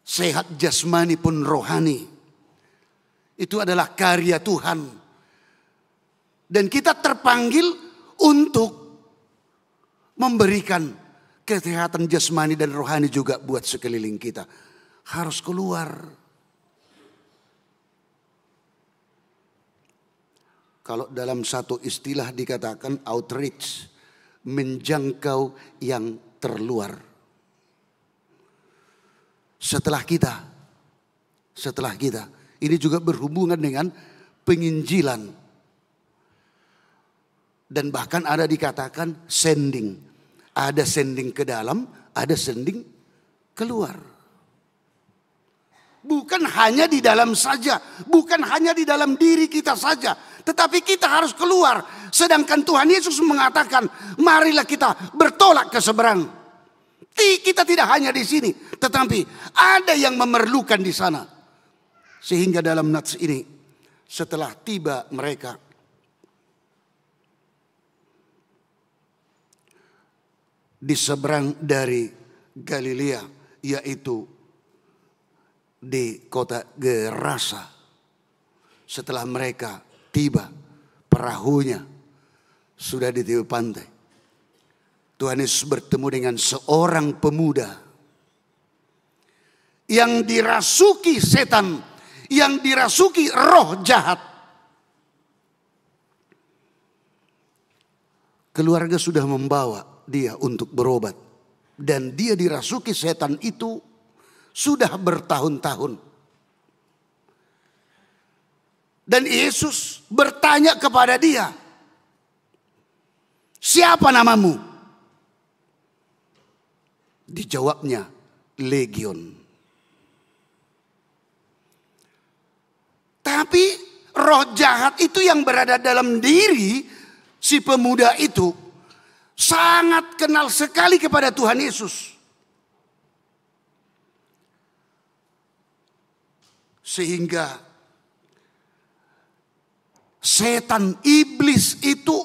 sehat jasmani pun rohani, itu adalah karya Tuhan. Dan kita terpanggil untuk memberikan kesehatan jasmani dan rohani juga buat sekeliling kita. Harus keluar. Kalau dalam satu istilah dikatakan outreach, menjangkau yang terluar. Setelah kita, ini juga berhubungan dengan penginjilan. Dan bahkan ada dikatakan sending. Ada sending ke dalam, ada sending keluar. Bukan hanya di dalam saja, bukan hanya di dalam diri kita saja, tetapi kita harus keluar. Sedangkan Tuhan Yesus mengatakan, marilah kita bertolak ke seberang. Kita tidak hanya di sini, tetapi ada yang memerlukan di sana. Sehingga dalam nats ini, setelah tiba mereka di seberang dari Galilea, yaitu di kota Gerasa. Setelah mereka tiba, perahunya sudah di tepi pantai. Tuhan Yesus bertemu dengan seorang pemuda yang dirasuki setan, yang dirasuki roh jahat. Keluarga sudah membawa dia untuk berobat. Dan dia dirasuki setan itu sudah bertahun-tahun. Dan Yesus bertanya kepada dia, siapa namamu? Dijawabnya, Legion. Tapi roh jahat itu yang berada dalam diri si pemuda itu sangat kenal sekali kepada Tuhan Yesus. Sehingga setan, iblis itu,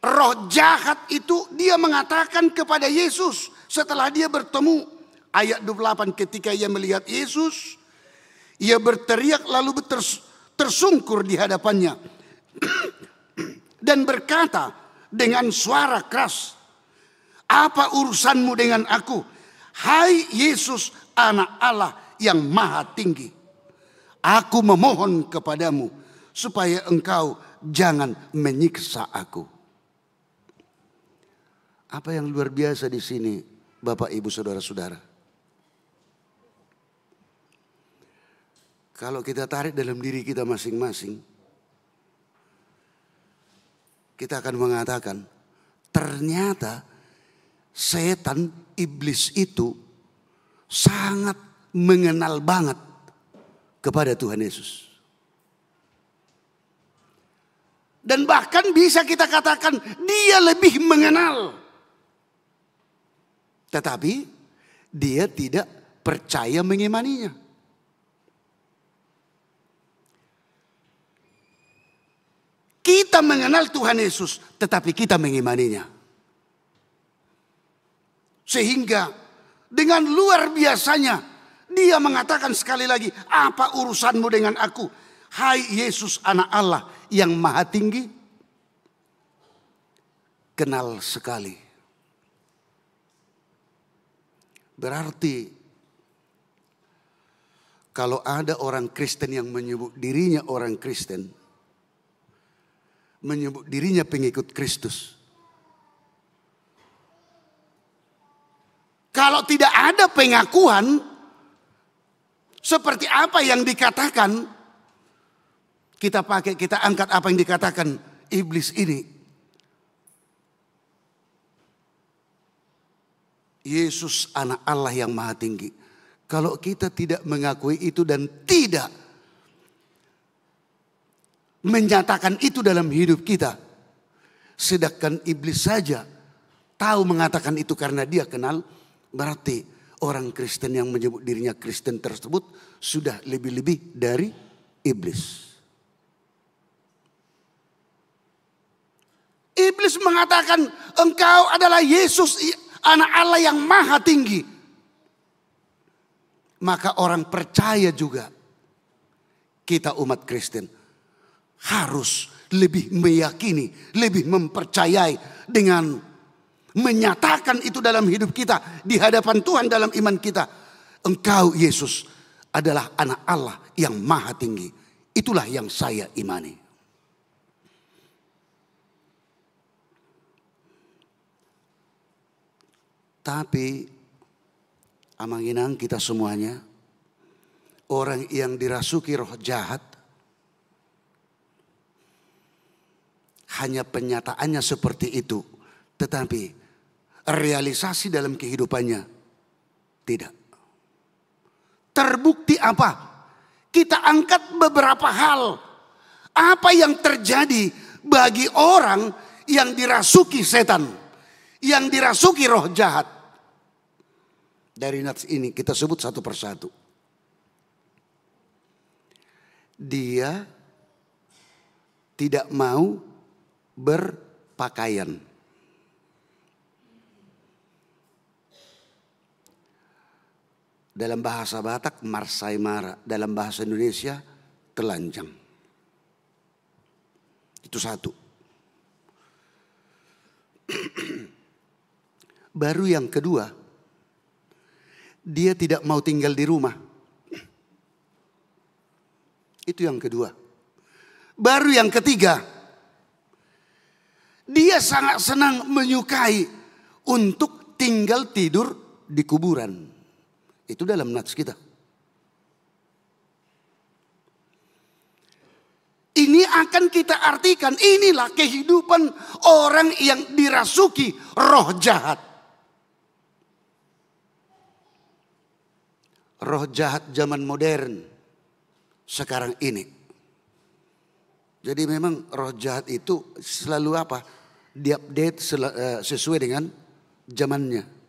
roh jahat itu, dia mengatakan kepada Yesus setelah dia bertemu. Ayat 28, ketika ia melihat Yesus, ia berteriak lalu tersungkur di hadapannya. Dan berkata dengan suara keras, apa urusanmu dengan aku, hai Yesus anak Allah yang maha tinggi? Aku memohon kepadamu supaya engkau jangan menyiksa aku. Apa yang luar biasa di sini, Bapak Ibu saudara-saudara? Kalau kita tarik dalam diri kita masing-masing, kita akan mengatakan, ternyata setan, iblis itu sangat mengenal banget kepada Tuhan Yesus. Dan bahkan bisa kita katakan dia lebih mengenal. Tetapi dia tidak percaya mengimaninya. Kita mengenal Tuhan Yesus, tetapi kita mengimaninya. Sehingga dengan luar biasanya dia mengatakan sekali lagi, apa urusanmu dengan aku? Hai Yesus anak Allah yang maha tinggi. Kenal sekali. Berarti kalau ada orang Kristen yang menyebut dirinya orang Kristen, menyebut dirinya pengikut Kristus, kalau tidak ada pengakuan seperti apa yang dikatakan, kita angkat apa yang dikatakan iblis ini. Yesus anak Allah yang maha tinggi. Kalau kita tidak mengakui itu dan tidak menyatakan itu dalam hidup kita, sedangkan iblis saja tahu mengatakan itu karena dia kenal, berarti orang Kristen yang menyebut dirinya Kristen tersebut sudah lebih-lebih dari iblis. Iblis mengatakan engkau adalah Yesus anak Allah yang maha tinggi. Maka orang percaya juga, kita umat Kristen harus lebih meyakini, lebih mempercayai dengan menyatakan itu dalam hidup kita di hadapan Tuhan dalam iman kita. Engkau Yesus adalah anak Allah yang maha tinggi. Itulah yang saya imani. Tapi amanginang kita semuanya, orang yang dirasuki roh jahat, hanya penyataannya seperti itu, tetapi realisasi dalam kehidupannya tidak. Terbukti apa? Kita angkat beberapa hal. Apa yang terjadi bagi orang yang dirasuki setan, yang dirasuki roh jahat. Dari nats ini kita sebut satu persatu. Dia tidak mau berpakaian. Dalam bahasa Batak marsai mara, dalam bahasa Indonesia telanjang. Itu satu. Baru yang kedua, dia tidak mau tinggal di rumah. Itu yang kedua. Baru yang ketiga, dia sangat senang menyukai untuk tinggal tidur di kuburan. Itu dalam nats kita. Ini akan kita artikan, inilah kehidupan orang yang dirasuki roh jahat. Roh jahat zaman modern sekarang ini. Jadi memang roh jahat itu selalu apa? Diupdate sesuai dengan zamannya.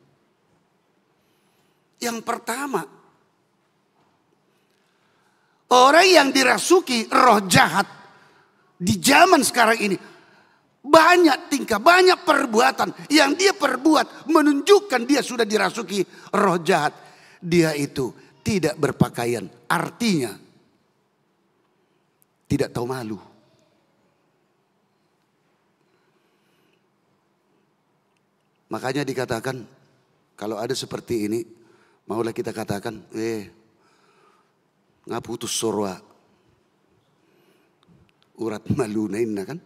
Yang pertama, orang yang dirasuki roh jahat di zaman sekarang ini, banyak tingkah, banyak perbuatan yang dia perbuat menunjukkan dia sudah dirasuki roh jahat. Dia itu tidak berpakaian, artinya tidak tahu malu. Makanya dikatakan kalau ada seperti ini, maulah kita katakan, ngaputus sorwa urat malu na kan?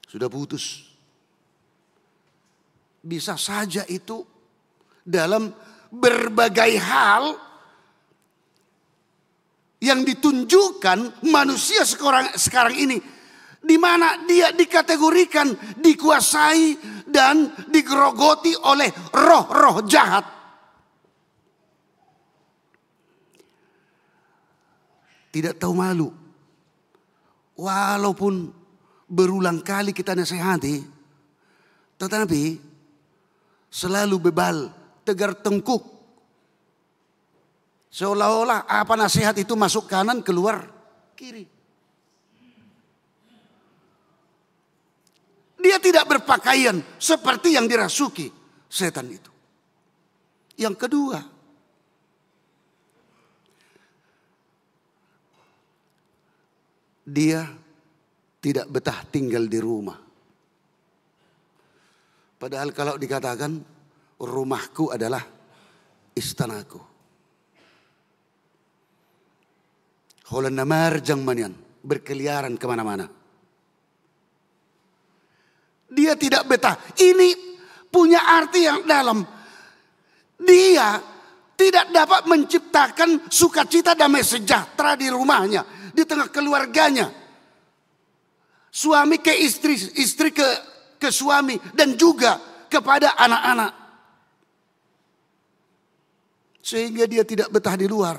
Sudah putus. Bisa saja itu dalam berbagai hal yang ditunjukkan manusia sekarang ini, di mana dia dikategorikan, dikuasai dan digerogoti oleh roh-roh jahat. Tidak tahu malu. Walaupun berulang kali kita nasihati, tetapi selalu bebal, tegar tengkuk. Seolah-olah apa nasihat itu masuk kanan, keluar kiri. Dia tidak berpakaian seperti yang dirasuki setan itu. Yang kedua, dia tidak betah tinggal di rumah. Padahal kalau dikatakan rumahku adalah istanaku. Holanda marjang manian, berkeliaran kemana-mana. Dia tidak betah. Ini punya arti yang dalam. Dia tidak dapat menciptakan sukacita damai sejahtera di rumahnya, di tengah keluarganya. Suami ke istri, istri ke suami, dan juga kepada anak-anak. Sehingga dia tidak betah di luar.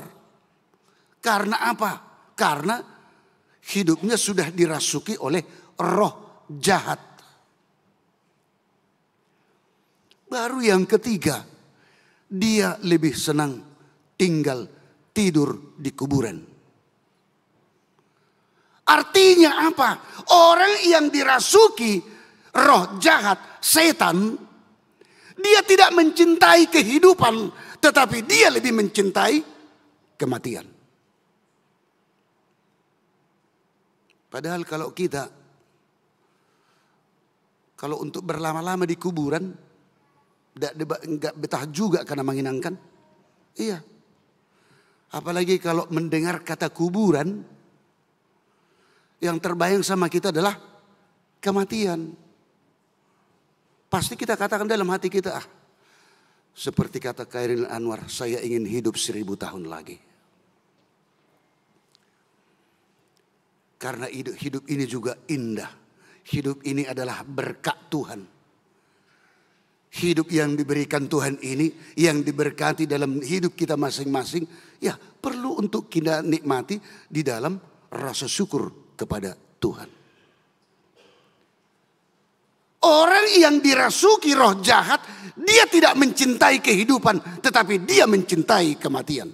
Karena apa? Karena hidupnya sudah dirasuki oleh roh jahat. Baru yang ketiga, dia lebih senang tinggal tidur di kuburan. Artinya apa? Orang yang dirasuki roh jahat, setan, dia tidak mencintai kehidupan, tetapi dia lebih mencintai kematian. Padahal kalau kita, kalau untuk berlama-lama di kuburan, enggak betah juga karena menyenangkan. Iya. Apalagi kalau mendengar kata kuburan, yang terbayang sama kita adalah kematian. Pasti kita katakan dalam hati kita, seperti kata Khairil Anwar, saya ingin hidup 1000 tahun lagi. Karena hidup ini juga indah. Hidup ini adalah berkat Tuhan. Hidup yang diberikan Tuhan ini, yang diberkati dalam hidup kita masing-masing, ya perlu untuk kita nikmati di dalam rasa syukur kepada Tuhan. Orang yang dirasuki roh jahat, dia tidak mencintai kehidupan, tetapi dia mencintai kematian.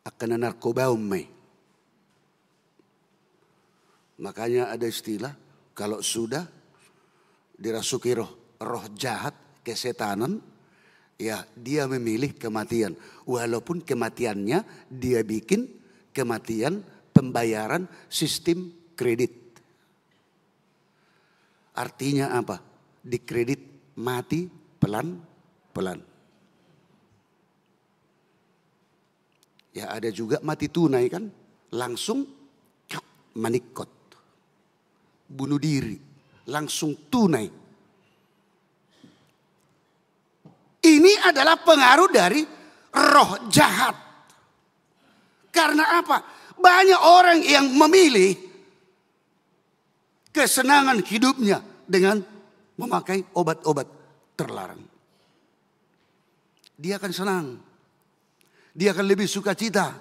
Akan narkoba ummai. Makanya ada istilah, kalau sudah dirasuki roh jahat, kesetanan, ya dia memilih kematian. Walaupun kematiannya dia bikin kematian pembayaran sistem kredit. Artinya apa? Dikredit mati pelan-pelan. Ya ada juga mati tunai kan, langsung manikot, bunuh diri, langsung tunai. Ini adalah pengaruh dari roh jahat. Karena apa? Banyak orang yang memilih kesenangan hidupnya dengan memakai obat-obat terlarang. Dia akan senang. Dia akan lebih sukacita.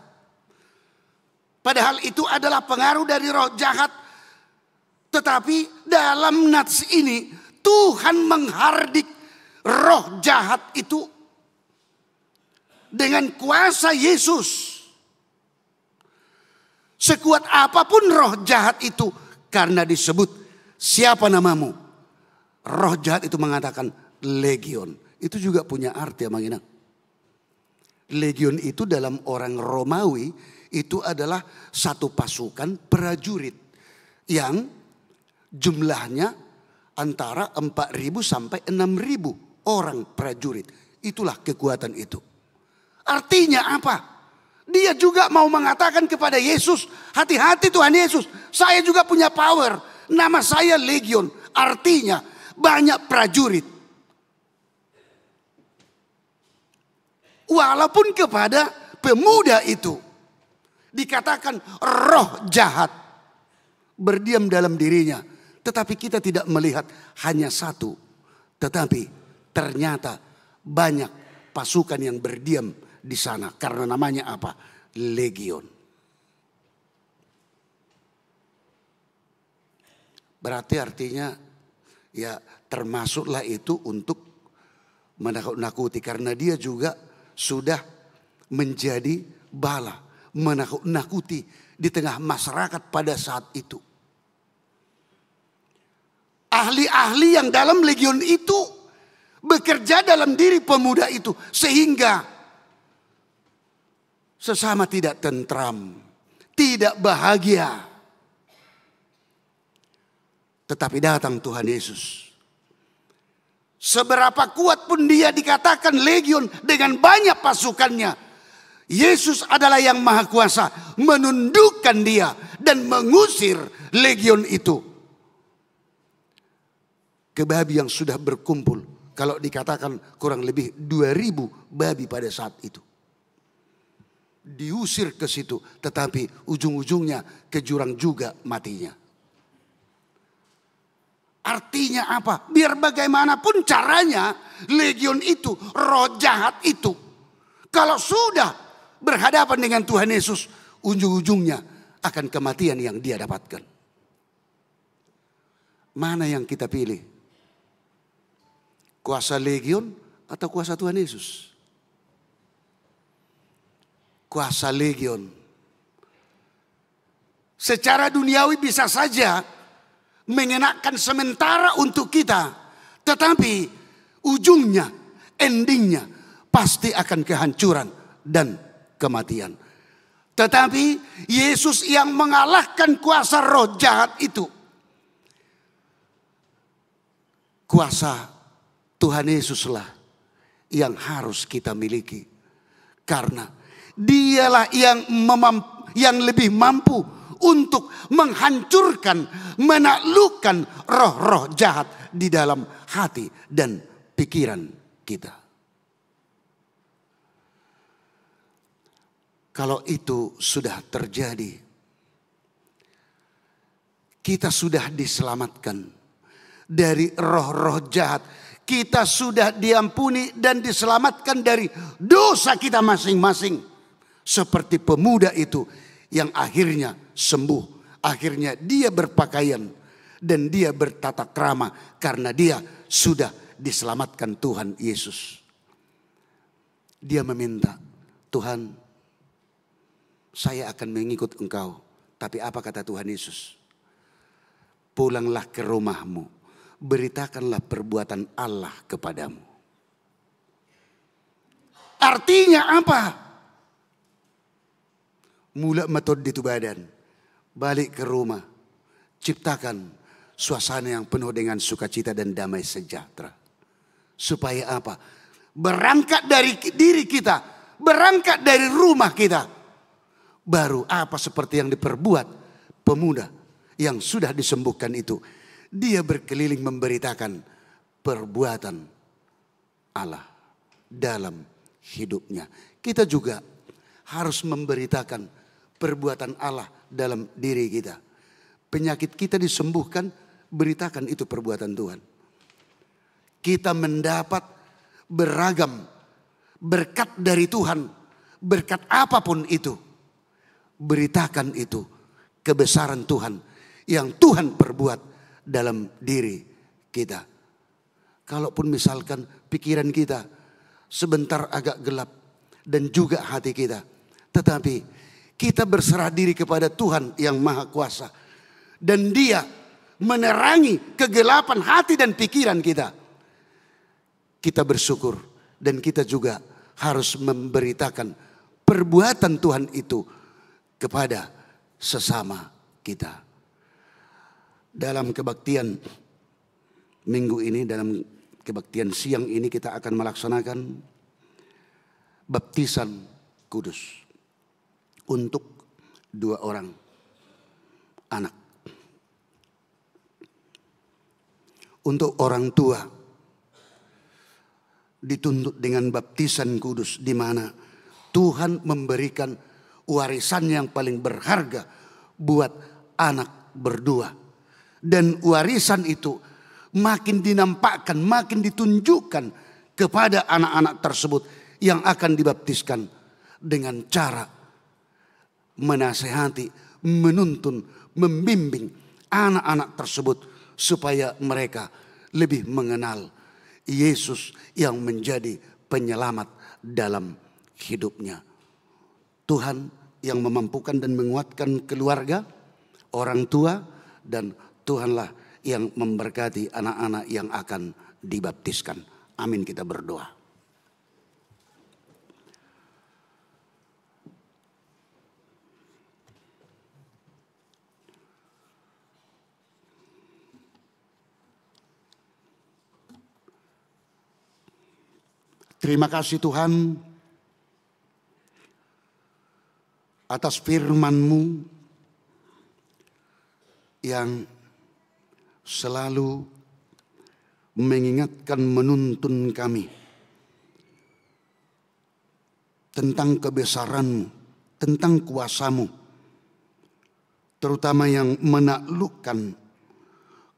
Padahal itu adalah pengaruh dari roh jahat. Tetapi dalam nats ini Tuhan menghardik roh jahat itu dengan kuasa Yesus. Sekuat apapun roh jahat itu, karena disebut siapa namamu, roh jahat itu mengatakan legion. Itu juga punya arti ya Mang Inang. Legion itu dalam orang Romawi itu adalah satu pasukan prajurit yang jumlahnya antara 4.000 sampai 6.000 orang prajurit. Itulah kekuatan itu. Artinya apa? Dia juga mau mengatakan kepada Yesus, hati-hati Tuhan Yesus, saya juga punya power. Nama saya Legion, artinya banyak prajurit. Walaupun kepada pemuda itu dikatakan roh jahat berdiam dalam dirinya. Tetapi kita tidak melihat hanya satu. Tetapi ternyata banyak pasukan yang berdiam di sana. Karena namanya apa? Legion. Berarti artinya ya termasuklah itu untuk menakut-nakuti. Karena dia juga sudah menjadi bala, menakut-nakuti di tengah masyarakat pada saat itu. ahli-ahli yang dalam legion itu bekerja dalam diri pemuda itu, sehingga sesama tidak tentram, tidak bahagia. Tetapi datang Tuhan Yesus. Seberapa kuat pun dia dikatakan legion dengan banyak pasukannya, Yesus adalah yang maha kuasa menundukkan dia dan mengusir legion itu. Ke babi yang sudah berkumpul, kalau dikatakan kurang lebih 2000 babi pada saat itu. Diusir ke situ, tetapi ujung-ujungnya ke jurang juga matinya. Artinya apa? Biar bagaimanapun caranya, legion itu, roh jahat itu, kalau sudah berhadapan dengan Tuhan Yesus, ujung-ujungnya akan kematian yang dia dapatkan. Mana yang kita pilih? Kuasa legion atau kuasa Tuhan Yesus? Kuasa legion. Secara duniawi bisa saja mengenakan sementara untuk kita, tetapi ujungnya, endingnya pasti akan kehancuran dan kematian. Tetapi Yesus yang mengalahkan kuasa roh jahat itu, kuasa Tuhan Yesuslah yang harus kita miliki, karena dialah yang lebih mampu untuk menghancurkan, menaklukkan roh-roh jahat di dalam hati dan pikiran kita. Kalau itu sudah terjadi, kita sudah diselamatkan dari roh-roh jahat. Kita sudah diampuni dan diselamatkan dari dosa kita masing-masing. Seperti pemuda itu yang akhirnya sembuh. Akhirnya dia berpakaian dan dia bertata krama karena dia sudah diselamatkan Tuhan Yesus. Dia meminta, Tuhan, saya akan mengikut Engkau. Tapi apa kata Tuhan Yesus? Pulanglah ke rumahmu, beritakanlah perbuatan Allah kepadamu. Artinya apa? Mula metode itu badan, balik ke rumah, ciptakan suasana yang penuh dengan sukacita dan damai sejahtera. Supaya apa? Berangkat dari diri kita, berangkat dari rumah kita. Baru apa seperti yang diperbuat pemuda yang sudah disembuhkan itu. Dia berkeliling memberitakan perbuatan Allah dalam hidupnya. Kita juga harus memberitakan perbuatan Allah dalam diri kita. Penyakit kita disembuhkan, beritakan itu perbuatan Tuhan. Kita mendapat beragam berkat dari Tuhan, berkat apapun itu. Beritakan itu kebesaran Tuhan yang Tuhan perbuat dalam diri kita. Kalaupun misalkan pikiran kita sebentar agak gelap dan juga hati kita, tetapi kita berserah diri kepada Tuhan yang Maha Kuasa, dan Dia menerangi kegelapan hati dan pikiran kita. Kita bersyukur dan kita juga harus memberitakan perbuatan Tuhan itu kepada sesama kita. Dalam kebaktian minggu ini, dalam kebaktian siang ini, kita akan melaksanakan baptisan kudus untuk 2 orang anak. Untuk orang tua dituntut dengan baptisan kudus, di mana Tuhan memberikan warisan yang paling berharga buat anak berdua. Dan warisan itu makin dinampakkan, makin ditunjukkan kepada anak-anak tersebut yang akan dibaptiskan dengan cara menasehati, menuntun, membimbing anak-anak tersebut supaya mereka lebih mengenal Yesus yang menjadi penyelamat dalam hidupnya. Tuhan yang memampukan dan menguatkan keluarga, orang tua, dan Tuhanlah yang memberkati anak-anak yang akan dibaptiskan. Amin, kita berdoa. Terima kasih Tuhan atas firman-Mu yang selalu mengingatkan, menuntun kami tentang kebesaran-Mu, tentang kuasa-Mu, terutama yang menaklukkan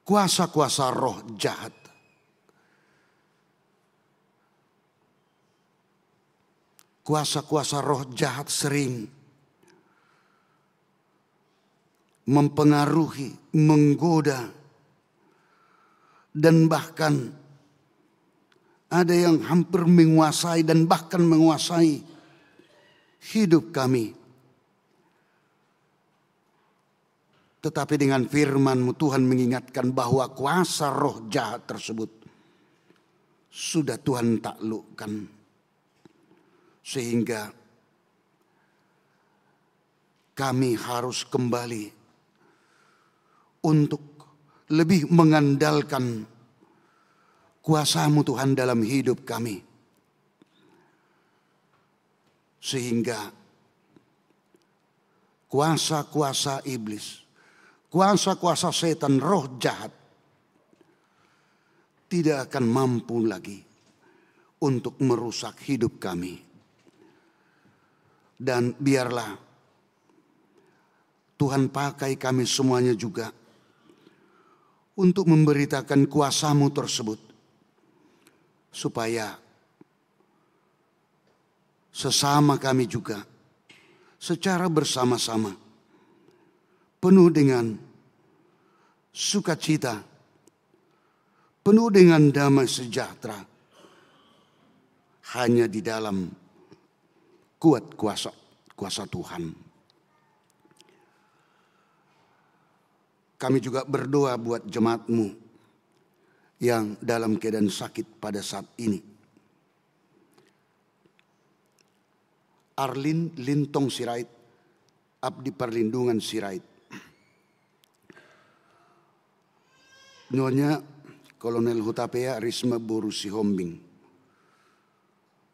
kuasa-kuasa roh jahat. Kuasa-kuasa roh jahat sering mempengaruhi, menggoda, dan bahkan ada yang hampir menguasai dan bahkan menguasai hidup kami. Tetapi dengan firman-Mu Tuhan mengingatkan bahwa kuasa roh jahat tersebut sudah Tuhan taklukkan. Sehingga kami harus kembali untuk lebih mengandalkan kuasa-Mu Tuhan dalam hidup kami. Sehingga kuasa-kuasa iblis, kuasa-kuasa setan, roh jahat tidak akan mampu lagi untuk merusak hidup kami. Dan biarlah Tuhan pakai kami semuanya juga untuk memberitakan kuasa-Mu tersebut. Supaya sesama kami juga secara bersama-sama penuh dengan sukacita, penuh dengan damai sejahtera, hanya di dalam kuat kuasa Tuhan. Kami juga berdoa buat jemaat-Mu yang dalam keadaan sakit pada saat ini. Arlin Lintong Sirait, Abdi Perlindungan Sirait. Nyonya Kolonel Hutapea Risma Boru Sihombing.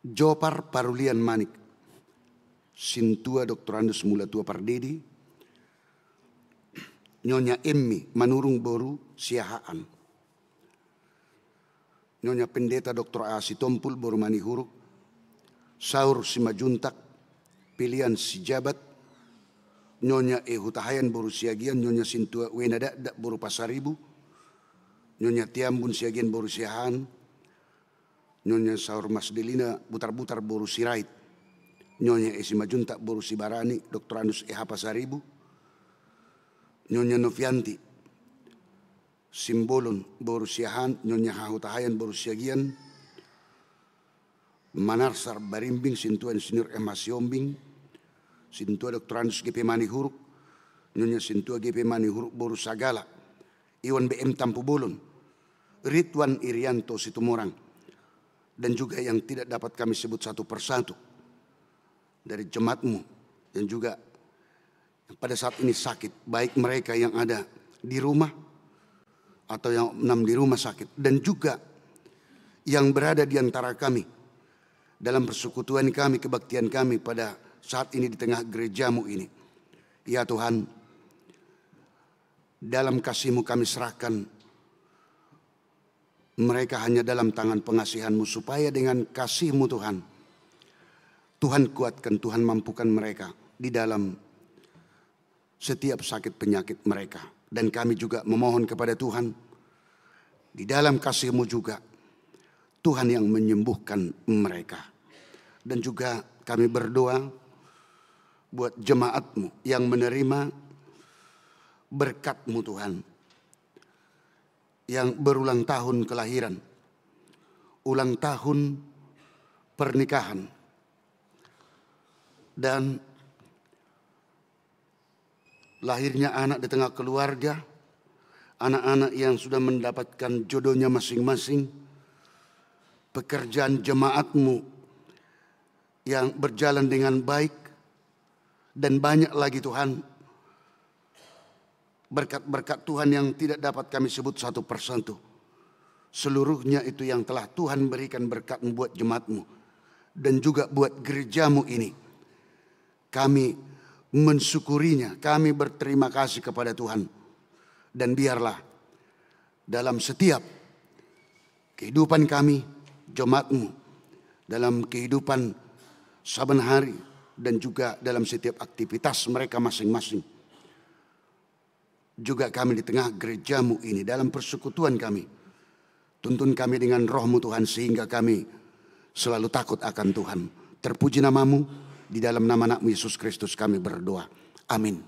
Jopar Parulian Manik, Sintua Dr. Andus Mulatua Pardedi, Nyonya Emmi Manurung Boru Siahaan, Nyonya Pendeta Dr. Asi Tompul Boru Manihuruk, Saur Simajuntak Pilihan Sijabat, Nyonya Hutahayan Boru Siagian, Nyonya Sintua Wenada Boru Pasaribu, Nyonya Tiambun Siagian Boru Siahaan, Nyonya Saur Mas Delina Butar-Butar Boru Sirait, Nyonya Esi Majuntak Boru Sibarani, Dr. Andus Pasaribu, Nyonya Novianti Simbolon Boru Siahan, Nyonya Hahutahayan Boru Siagian, Manarsar Barimbing, Sintua Insinyur Siombing, Sintua Dr. Andus GP Manihuruk, Nyonya Sintua GP Manihuruk Boru Sagala, Iwan BM Tampu Bolon, Ridwan Irianto Situmorang, dan juga yang tidak dapat kami sebut satu persatu dari jemaat-Mu yang juga pada saat ini sakit, baik mereka yang ada di rumah atau yang di rumah sakit, dan juga yang berada di antara kami dalam persekutuan kami, kebaktian kami pada saat ini di tengah gereja-Mu ini. Ya Tuhan, dalam kasih-Mu kami serahkan mereka hanya dalam tangan pengasihan-Mu, supaya dengan kasih-Mu Tuhan, Tuhan kuatkan, Tuhan mampukan mereka di dalam setiap sakit penyakit mereka. Dan kami juga memohon kepada Tuhan, di dalam kasih-Mu juga, Tuhan yang menyembuhkan mereka. Dan juga kami berdoa buat jemaat-Mu yang menerima berkat-Mu Tuhan, yang berulang tahun kelahiran, ulang tahun pernikahan, dan lahirnya anak di tengah keluarga, anak-anak yang sudah mendapatkan jodohnya masing-masing, pekerjaan jemaat-Mu yang berjalan dengan baik, dan banyak lagi Tuhan, berkat-berkat Tuhan yang tidak dapat kami sebut satu persatu. Seluruhnya itu yang telah Tuhan berikan berkat buat jemaat-Mu dan juga buat gereja-Mu ini. Kami mensyukurinya, kami berterima kasih kepada Tuhan. Dan biarlah dalam setiap kehidupan kami, jemaat-Mu, dalam kehidupan saben hari, dan juga dalam setiap aktivitas mereka masing-masing. Juga kami di tengah gereja-Mu ini, dalam persekutuan kami. Tuntun kami dengan roh-Mu Tuhan, sehingga kami selalu takut akan Tuhan. Terpuji nama-Mu, di dalam nama anak-Mu Yesus Kristus kami berdoa. Amin.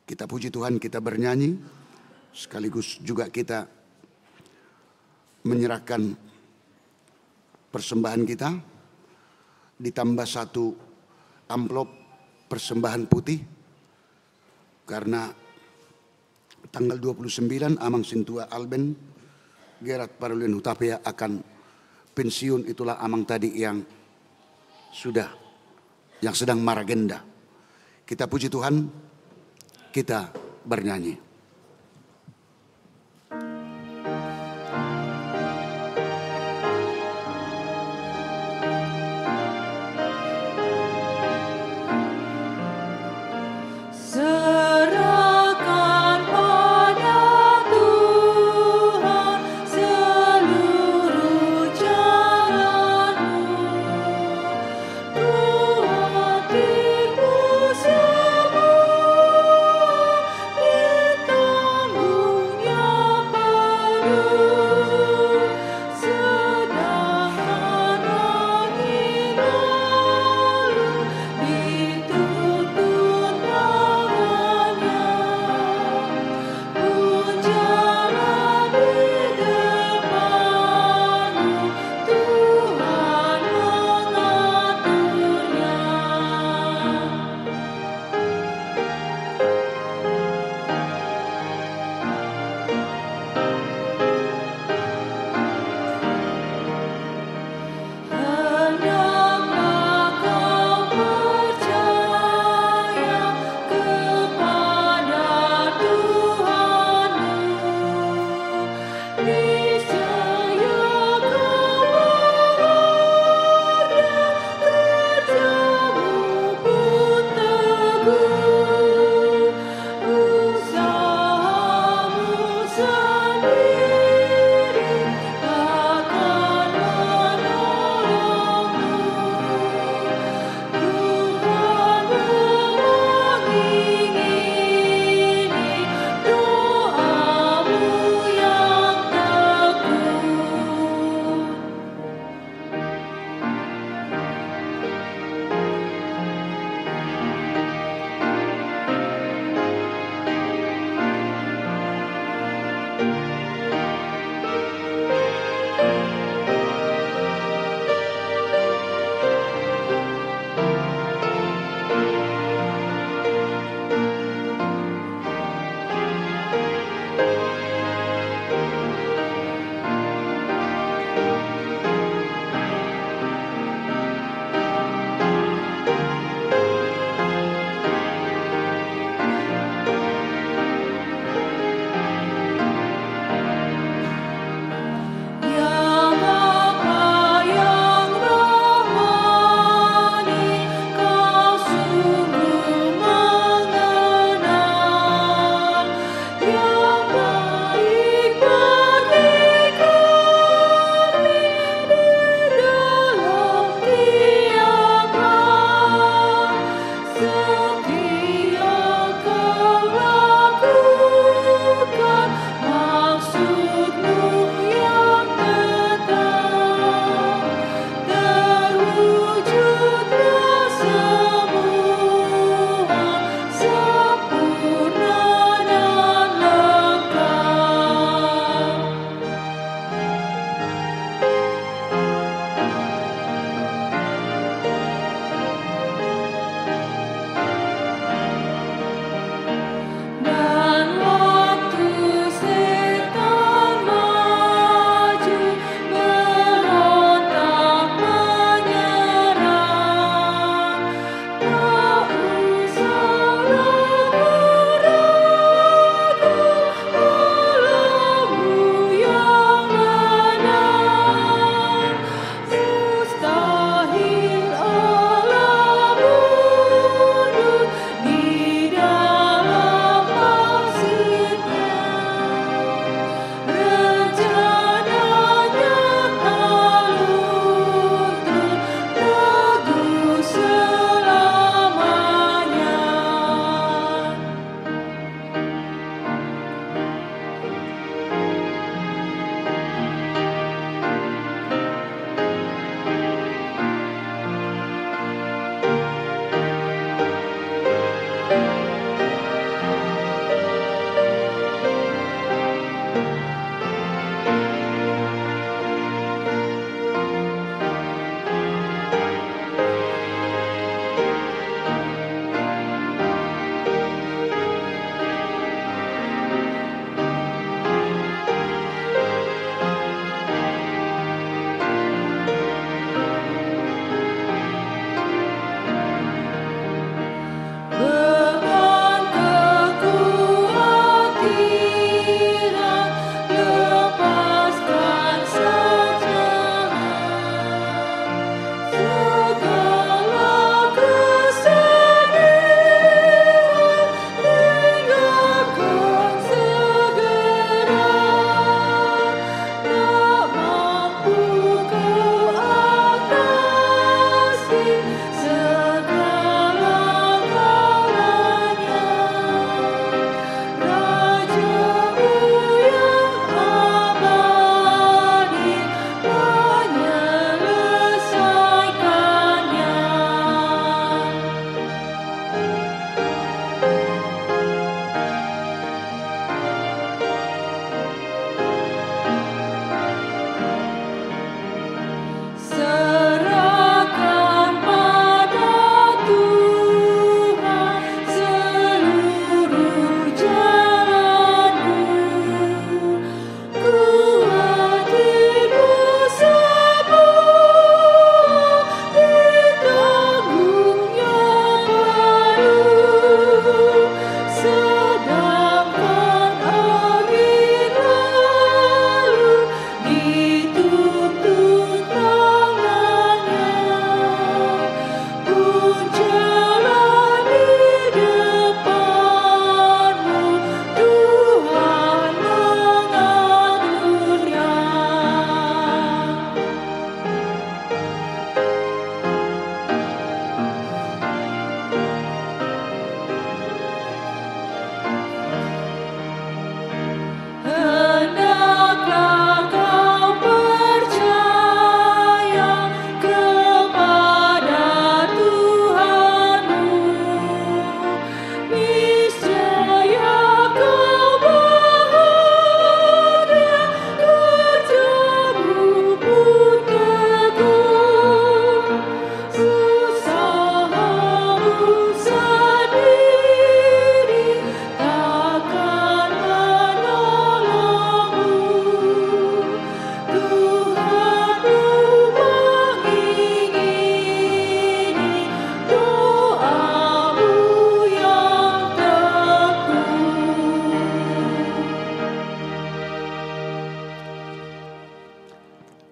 Kita puji Tuhan, kita bernyanyi, sekaligus juga kita menyerahkan persembahan kita, ditambah satu amplop persembahan putih, karena tanggal 29 Amang Sintua Alben Gerat Parulin Hutapea akan pensiun. Itulah Amang tadi yang sedang maragenda. Kita puji Tuhan, kita bernyanyi. Serahkan pada Tuhan seluruh jalanmu. Hatiku semua ditanggung-Nya penuh, sedangkan angin lalu dituntun tangannya. Pun jalan di depanmu, Tuhan mengaturnya.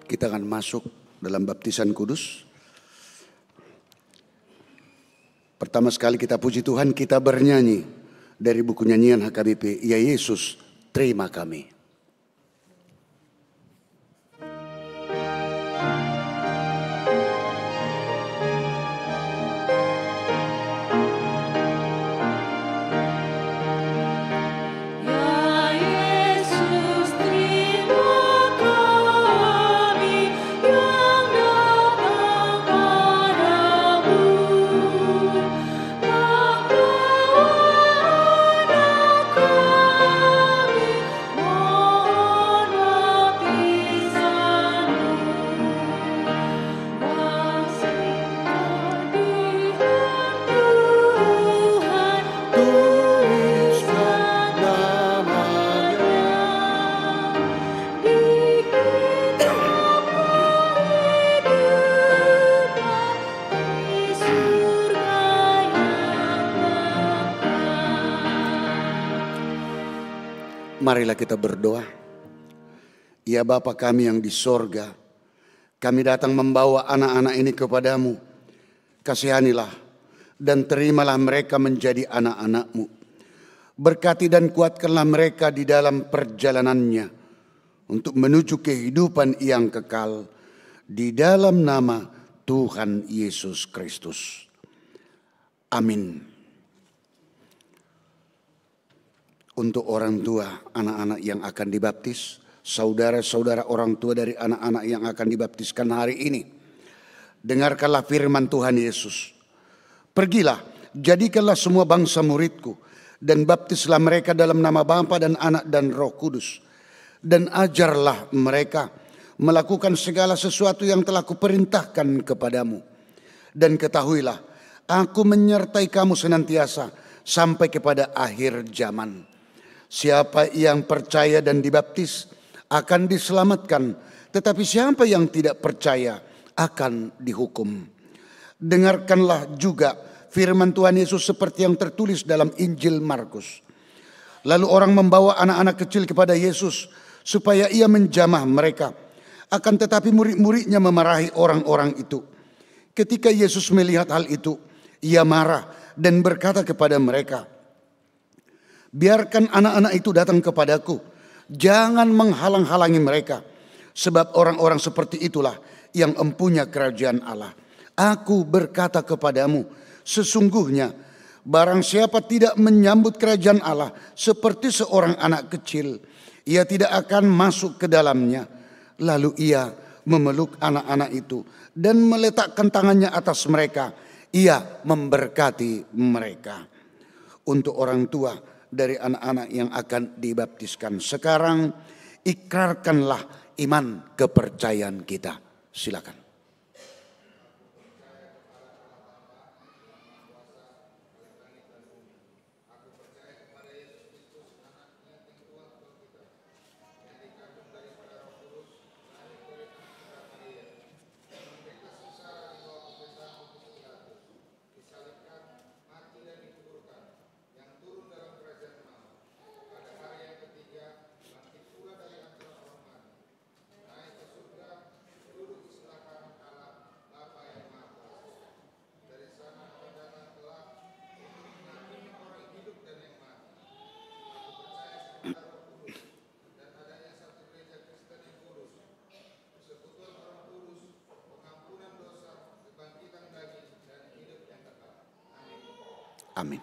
Kita akan masuk dalam baptisan kudus. Pertama sekali kita puji Tuhan, kita bernyanyi dari buku nyanyian HKBP, Ya Yesus, terima kami. Ya Yesus, terima kami yang datang padamu. Anak kami mohon baptisanmu. Wasingkan Tuhan, tuliskan namanya di kitab kehidupan di surga yang kekal. Marilah kita berdoa. Ya Bapa kami yang di sorga, kami datang membawa anak-anak ini kepadamu. Kasihanilah dan terimalah mereka menjadi anak-anak-Mu. Berkati dan kuatkanlah mereka di dalam perjalanannya untuk menuju kehidupan yang kekal di dalam nama Tuhan Yesus Kristus. Amin. Untuk orang tua anak-anak yang akan dibaptis, saudara-saudara orang tua dari anak-anak yang akan dibaptiskan hari ini, dengarkanlah firman Tuhan Yesus. Pergilah, jadikanlah semua bangsa muridku, dan baptislah mereka dalam nama Bapa dan Anak dan Roh Kudus. Dan ajarlah mereka melakukan segala sesuatu yang telah kuperintahkan kepadamu. Dan ketahuilah, aku menyertai kamu senantiasa sampai kepada akhir zaman. Siapa yang percaya dan dibaptis akan diselamatkan, tetapi siapa yang tidak percaya akan dihukum. Dengarkanlah juga firman Tuhan Yesus seperti yang tertulis dalam Injil Markus. Lalu orang membawa anak-anak kecil kepada Yesus supaya ia menjamah mereka. Akan tetapi murid-muridnya memarahi orang-orang itu. Ketika Yesus melihat hal itu, ia marah dan berkata kepada mereka, biarkan anak-anak itu datang kepadaku. Jangan menghalang-halangi mereka. Sebab orang-orang seperti itulah yang empunya kerajaan Allah. Aku berkata kepadamu, sesungguhnya barang siapa tidak menyambut kerajaan Allah seperti seorang anak kecil, ia tidak akan masuk ke dalamnya. Lalu ia memeluk anak-anak itu dan meletakkan tangannya atas mereka. Ia memberkati mereka. Untuk orang tua dari anak-anak yang akan dibaptiskan sekarang, ikrarkanlah iman kepercayaan kita. Silakan. Amin.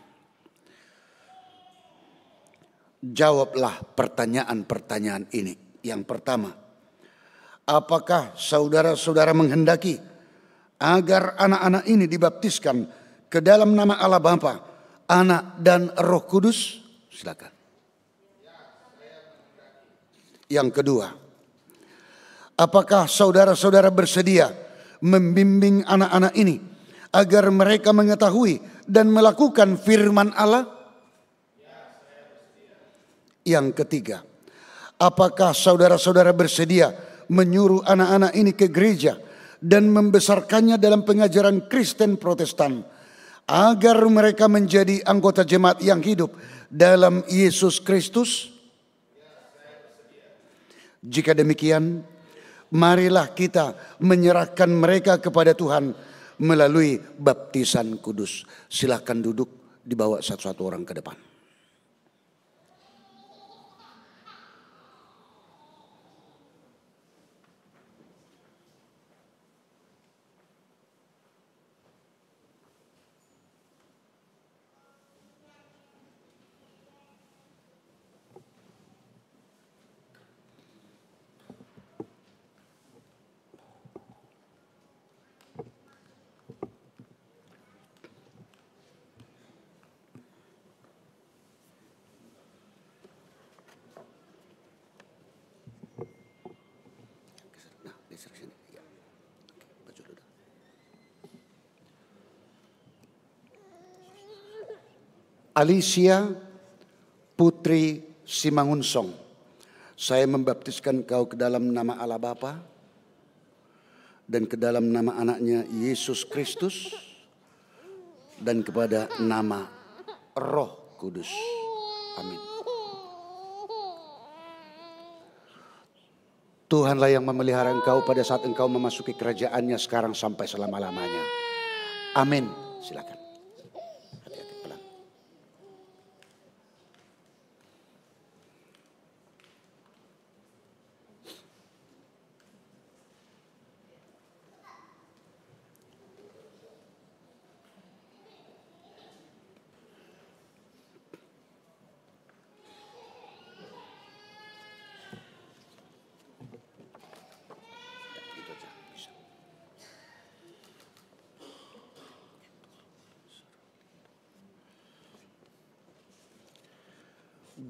Jawablah pertanyaan-pertanyaan ini. Yang pertama, apakah saudara-saudara menghendaki agar anak-anak ini dibaptiskan ke dalam nama Allah Bapa, Anak dan Roh Kudus? Silakan. Yang kedua, apakah saudara-saudara bersedia membimbing anak-anak ini agar mereka mengetahui dan melakukan firman Allah? Yang ketiga, apakah saudara-saudara bersedia menyuruh anak-anak ini ke gereja dan membesarkannya dalam pengajaran Kristen Protestan agar mereka menjadi anggota jemaat yang hidup dalam Yesus Kristus? Jika demikian, marilah kita menyerahkan mereka kepada Tuhan melalui baptisan kudus. Silakan duduk, dibawa satu-satu orang ke depan. Alicia Putri Simangunsong, saya membaptiskan kau ke dalam nama Allah Bapa dan ke dalam nama anaknya Yesus Kristus dan kepada nama Roh Kudus. Amin. Tuhanlah yang memelihara engkau pada saat engkau memasuki kerajaannya sekarang sampai selama-lamanya. Amin. Silakan. Hati-hati pelan.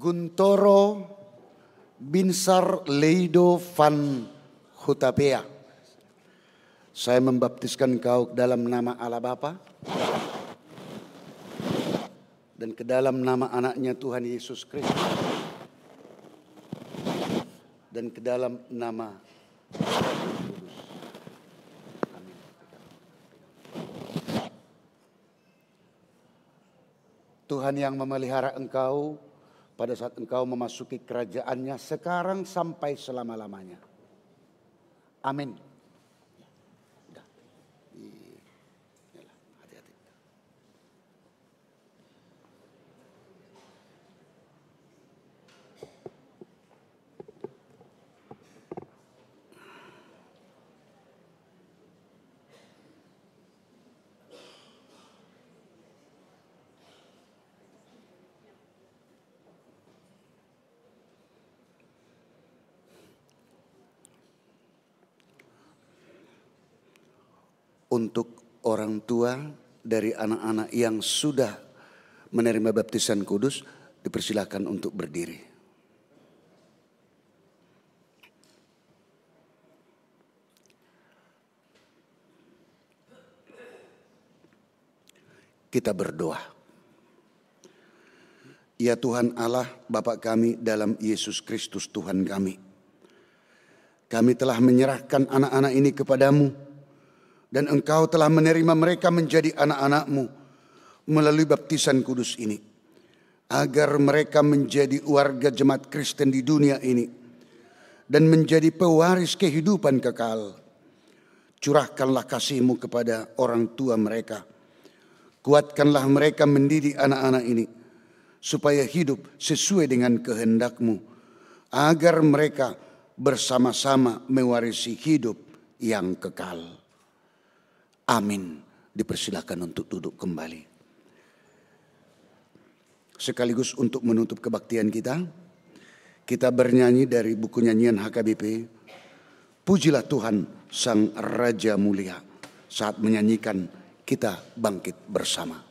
Guntoro Binsar Leido van Hutapea, saya membaptiskan kau dalam nama Allah Bapa dan ke dalam nama anaknya Tuhan Yesus Kristus dan ke dalam nama Amin. Tuhan yang memelihara engkau pada saat engkau memasuki kerajaannya sekarang sampai selama-lamanya. Amin. Hati-hati. Untuk orang tua dari anak-anak yang sudah menerima baptisan kudus, dipersilakan untuk berdiri. Kita berdoa. Ya Tuhan Allah, Bapa kami dalam Yesus Kristus Tuhan kami. Kami telah menyerahkan anak-anak ini kepadamu. Dan engkau telah menerima mereka menjadi anak-anakmu melalui baptisan kudus ini. Agar mereka menjadi warga jemaat Kristen di dunia ini. Dan menjadi pewaris kehidupan kekal. Curahkanlah kasih-Mu kepada orang tua mereka. Kuatkanlah mereka mendidik anak-anak ini. Supaya hidup sesuai dengan kehendak-Mu. Agar mereka bersama-sama mewarisi hidup yang kekal. Amin. Dipersilakan untuk duduk kembali. Sekaligus untuk menutup kebaktian kita, kita bernyanyi dari buku nyanyian HKBP, Pujilah Tuhan Sang Raja Mulia. Saat menyanyikan, kita bangkit bersama.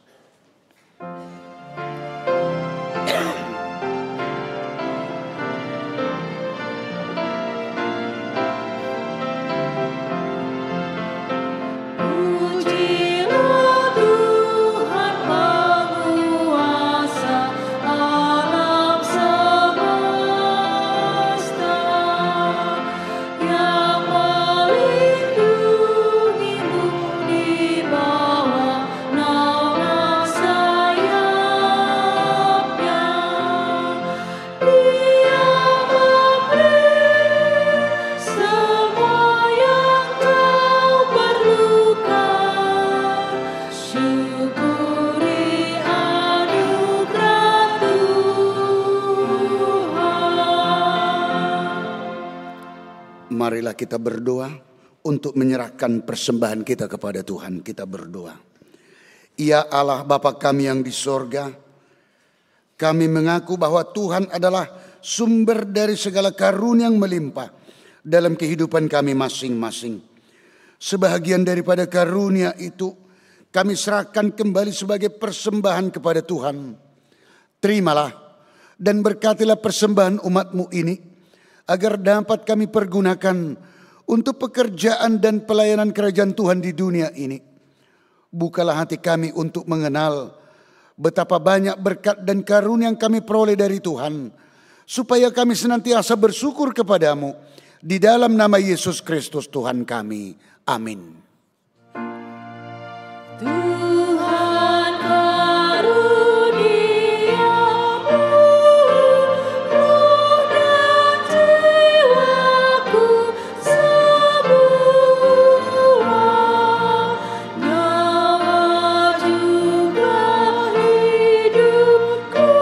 Yang melindungimu di bawah naungan Marilah kita berdoa untuk menyerahkan persembahan kita kepada Tuhan. Kita berdoa. Ya Allah Bapa kami yang di sorga, kami mengaku bahwa Tuhan adalah sumber dari segala karunia yang melimpah dalam kehidupan kami masing-masing. Sebahagian daripada karunia itu kami serahkan kembali sebagai persembahan kepada Tuhan. Terimalah dan berkatilah persembahan umat-Mu ini, agar dapat kami pergunakan untuk pekerjaan dan pelayanan kerajaan Tuhan di dunia ini. Bukalah hati kami untuk mengenal betapa banyak berkat dan karunia yang kami peroleh dari Tuhan, supaya kami senantiasa bersyukur kepadamu. Di dalam nama Yesus Kristus Tuhan kami. Amin. Tuhan karuniamu, roh dan jiwaku semua, nyawa juga hidupku,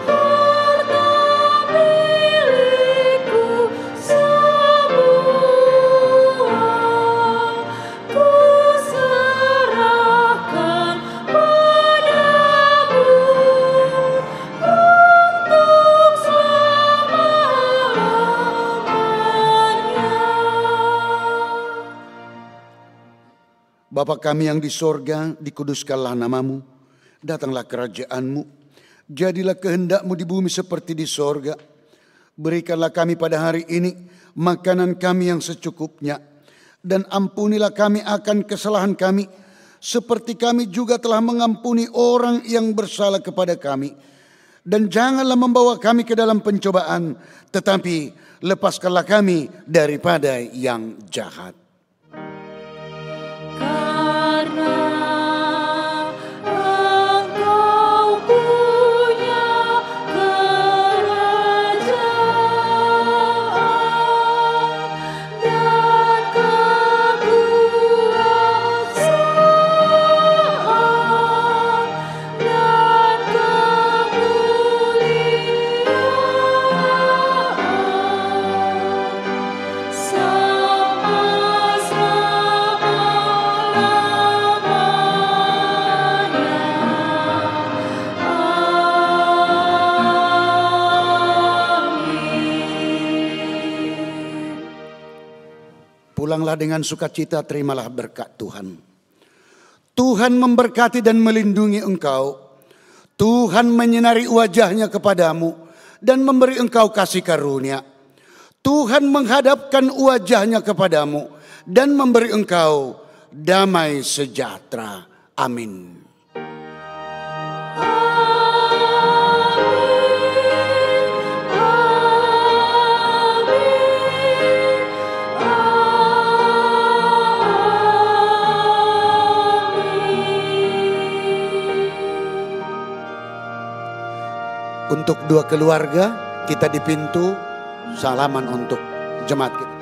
harta milikku semua, ku serahkan padamu untuk selama-lamanya. Bapa kami yang di sorga, dikuduskanlah namamu. Datanglah kerajaanmu. Jadilah kehendak-Mu di bumi seperti di sorga. Berikanlah kami pada hari ini makanan kami yang secukupnya. Dan ampunilah kami akan kesalahan kami, seperti kami juga telah mengampuni orang yang bersalah kepada kami. Dan janganlah membawa kami ke dalam pencobaan, tetapi lepaskanlah kami daripada yang jahat. Karena Engkau punya kerajaan dan kekuasaan dan kemuliaan Pulanglah dengan sukacita, terimalah berkat Tuhan. Tuhan memberkati dan melindungi engkau. Tuhan menyinari wajahnya kepadamu dan memberi engkau kasih karunia. Tuhan menghadapkan wajahnya kepadamu dan memberi engkau damai sejahtera. Amin. Untuk dua keluarga, kita di pintu salaman untuk jemaat kita.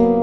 Thank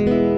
you.